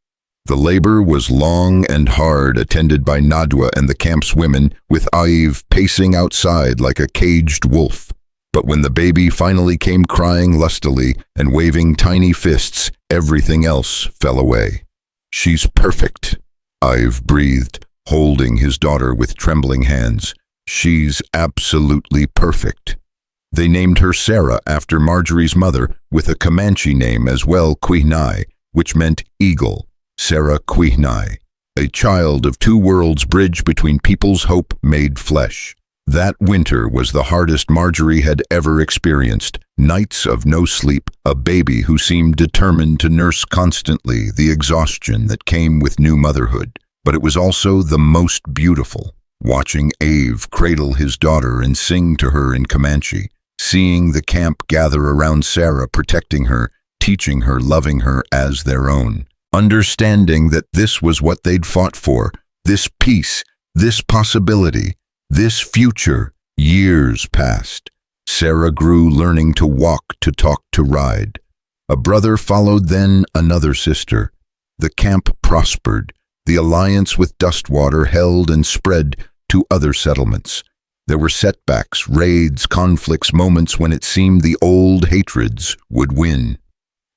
The labor was long and hard, attended by Nadua and the camp's women, with Aive pacing outside like a caged wolf. But when the baby finally came crying lustily and waving tiny fists, everything else fell away. "She's perfect," Ive breathed, holding his daughter with trembling hands. "She's absolutely perfect." They named her Sarah after Marjorie's mother, with a Comanche name as well, Quihnai, which meant eagle. Sarah Quihnai, a child of two worlds, bridge between people's hope made flesh. That winter was the hardest Marjorie had ever experienced. Nights of no sleep, a baby who seemed determined to nurse constantly the exhaustion that came with new motherhood. But it was also the most beautiful, watching Ave cradle his daughter and sing to her in Comanche, seeing the camp gather around Sarah, protecting her, teaching her, loving her as their own, understanding that this was what they'd fought for, this peace, this possibility, this future. Years passed. Sarah grew, learning to walk, to talk, to ride. A brother followed, then another sister. The camp prospered. The alliance with Dustwater held and spread to other settlements. There were setbacks, raids, conflicts, moments when it seemed the old hatreds would win.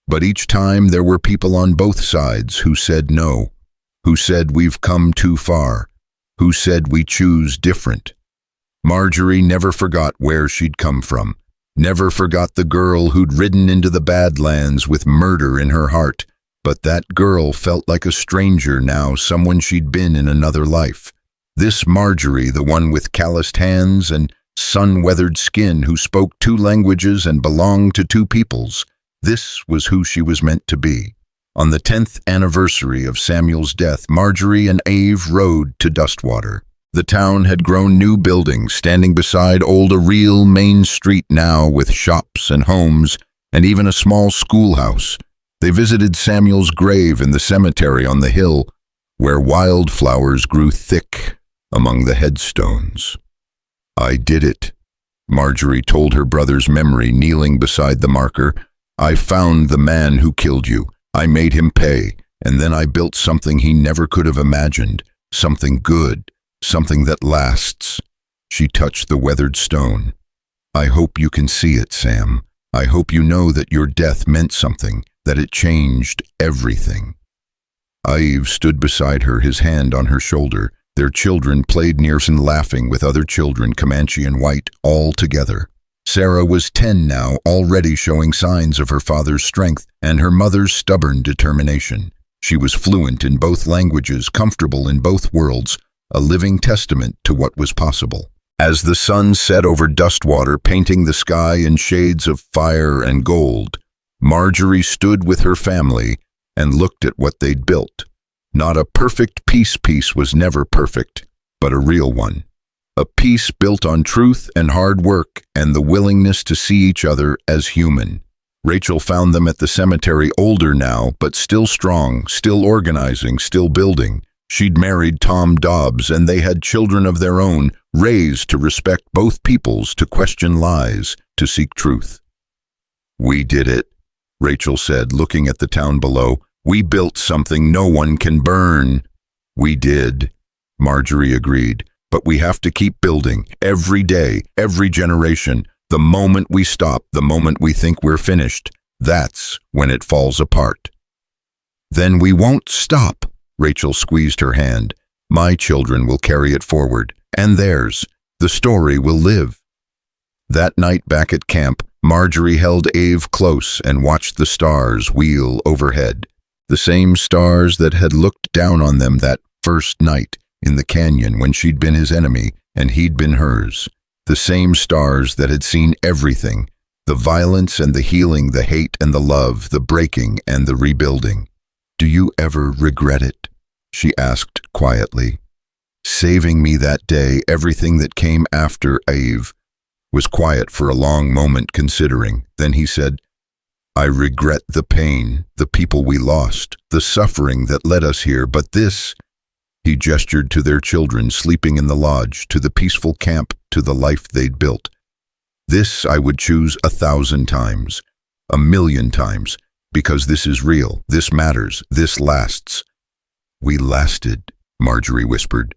But each time there were people on both sides who said no, who said we've come too far, who said we choose different. Marjorie never forgot where she'd come from, never forgot the girl who'd ridden into the Badlands with murder in her heart. But that girl felt like a stranger now, someone she'd been in another life. This Marjorie, the one with calloused hands and sun-weathered skin, who spoke two languages and belonged to two peoples, this was who she was meant to be. On the 10th anniversary of Samuel's death, Marjorie and Ave rode to Dustwater. The town had grown, new buildings standing beside a real main street now, with shops and homes and even a small schoolhouse. They visited Samuel's grave in the cemetery on the hill, where wildflowers grew thick among the headstones. "I did it," Marjorie told her brother's memory, kneeling beside the marker. "I found the man who killed you. I made him pay, and then I built something he never could have imagined, something good, something that lasts." She touched the weathered stone. "I hope you can see it, Sam. I hope you know that your death meant something, that it changed everything." Ive stood beside her, his hand on her shoulder. Their children played near and laughing with other children, Comanche and white, all together. Sarah was 10 now, already showing signs of her father's strength and her mother's stubborn determination. She was fluent in both languages, comfortable in both worlds, a living testament to what was possible. As the sun set over Dustwater, painting the sky in shades of fire and gold, Marjorie stood with her family and looked at what they'd built. Not a perfect piece was never perfect, but a real one. A peace built on truth and hard work and the willingness to see each other as human. Rachel found them at the cemetery, older now, but still strong, still organizing, still building. She'd married Tom Dobbs, and they had children of their own, raised to respect both peoples, to question lies, to seek truth. "We did it," Rachel said, looking at the town below. "We built something no one can burn." "We did," Marjorie agreed. "But we have to keep building, every day, every generation. The moment we stop, the moment we think we're finished, that's when it falls apart." "Then we won't stop," Rachel squeezed her hand. "My children will carry it forward, and theirs. The story will live." That night back at camp, Marjorie held Ave close and watched the stars wheel overhead. The same stars that had looked down on them that first night in the canyon when she'd been his enemy and he'd been hers. The same stars that had seen everything, the violence and the healing, the hate and the love, the breaking and the rebuilding. "Do you ever regret it?" she asked quietly. "Saving me that day, everything that came after." Ave was quiet for a long moment, considering. Then he said, "I regret the pain, the people we lost, the suffering that led us here, but this—" He gestured to their children sleeping in the lodge, to the peaceful camp, to the life they'd built. "This I would choose 1,000 times, 1,000,000 times, because this is real, this matters, this lasts." "We lasted," Marjorie whispered.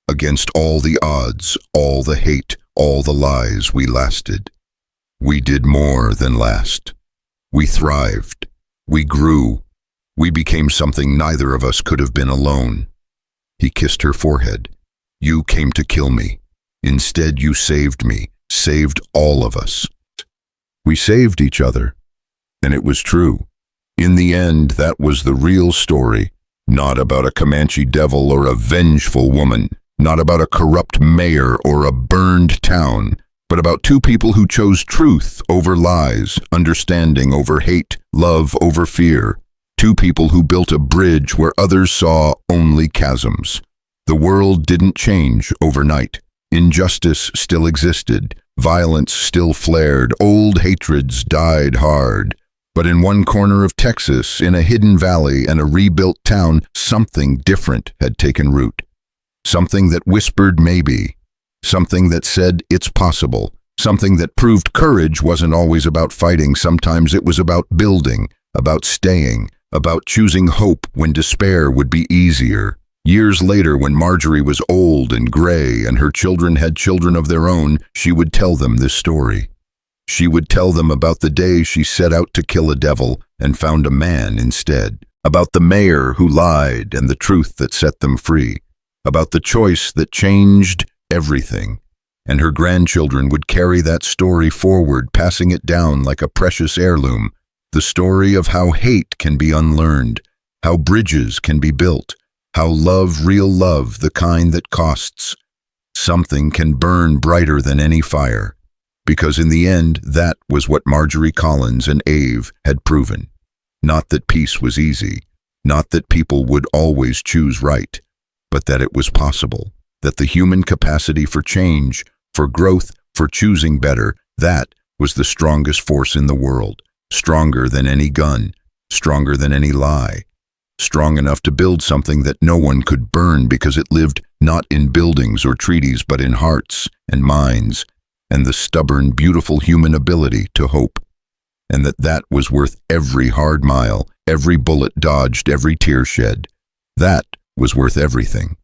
"Against all the odds, all the hate, all the lies, we lasted." We did more than last. We thrived. We grew. We became something neither of us could have been alone. He kissed her forehead. You came to kill me. Instead, you saved me, saved all of us. We saved each other. And it was true. In the end, that was the real story. Not about a Comanche devil or a vengeful woman. Not about a corrupt mayor or a burned town. But about two people who chose truth over lies, understanding over hate, love over fear. Two people who built a bridge where others saw only chasms. The world didn't change overnight. Injustice still existed. Violence still flared. Old hatreds died hard. But in one corner of Texas, in a hidden valley and a rebuilt town, something different had taken root. Something that whispered maybe. Something that said it's possible. Something that proved courage wasn't always about fighting. Sometimes it was about building, about staying, about choosing hope when despair would be easier. Years later, when Marjorie was old and gray and her children had children of their own, she would tell them this story. She would tell them about the day she set out to kill a devil and found a man instead. About the mayor who lied and the truth that set them free. About the choice that changed everything. And her grandchildren would carry that story forward, passing it down like a precious heirloom. The story of how hate can be unlearned, how bridges can be built, how love, real love, the kind that costs something, can burn brighter than any fire. Because in the end, that was what Marjorie Collins and Ave had proven. Not that peace was easy, not that people would always choose right, but that it was possible, that the human capacity for change, for growth, for choosing better, that was the strongest force in the world, stronger than any gun, stronger than any lie. Strong enough to build something that no one could burn because it lived not in buildings or treaties but in hearts and minds, and the stubborn, beautiful human ability to hope. And that was worth every hard mile, every bullet dodged, every tear shed. That was worth everything.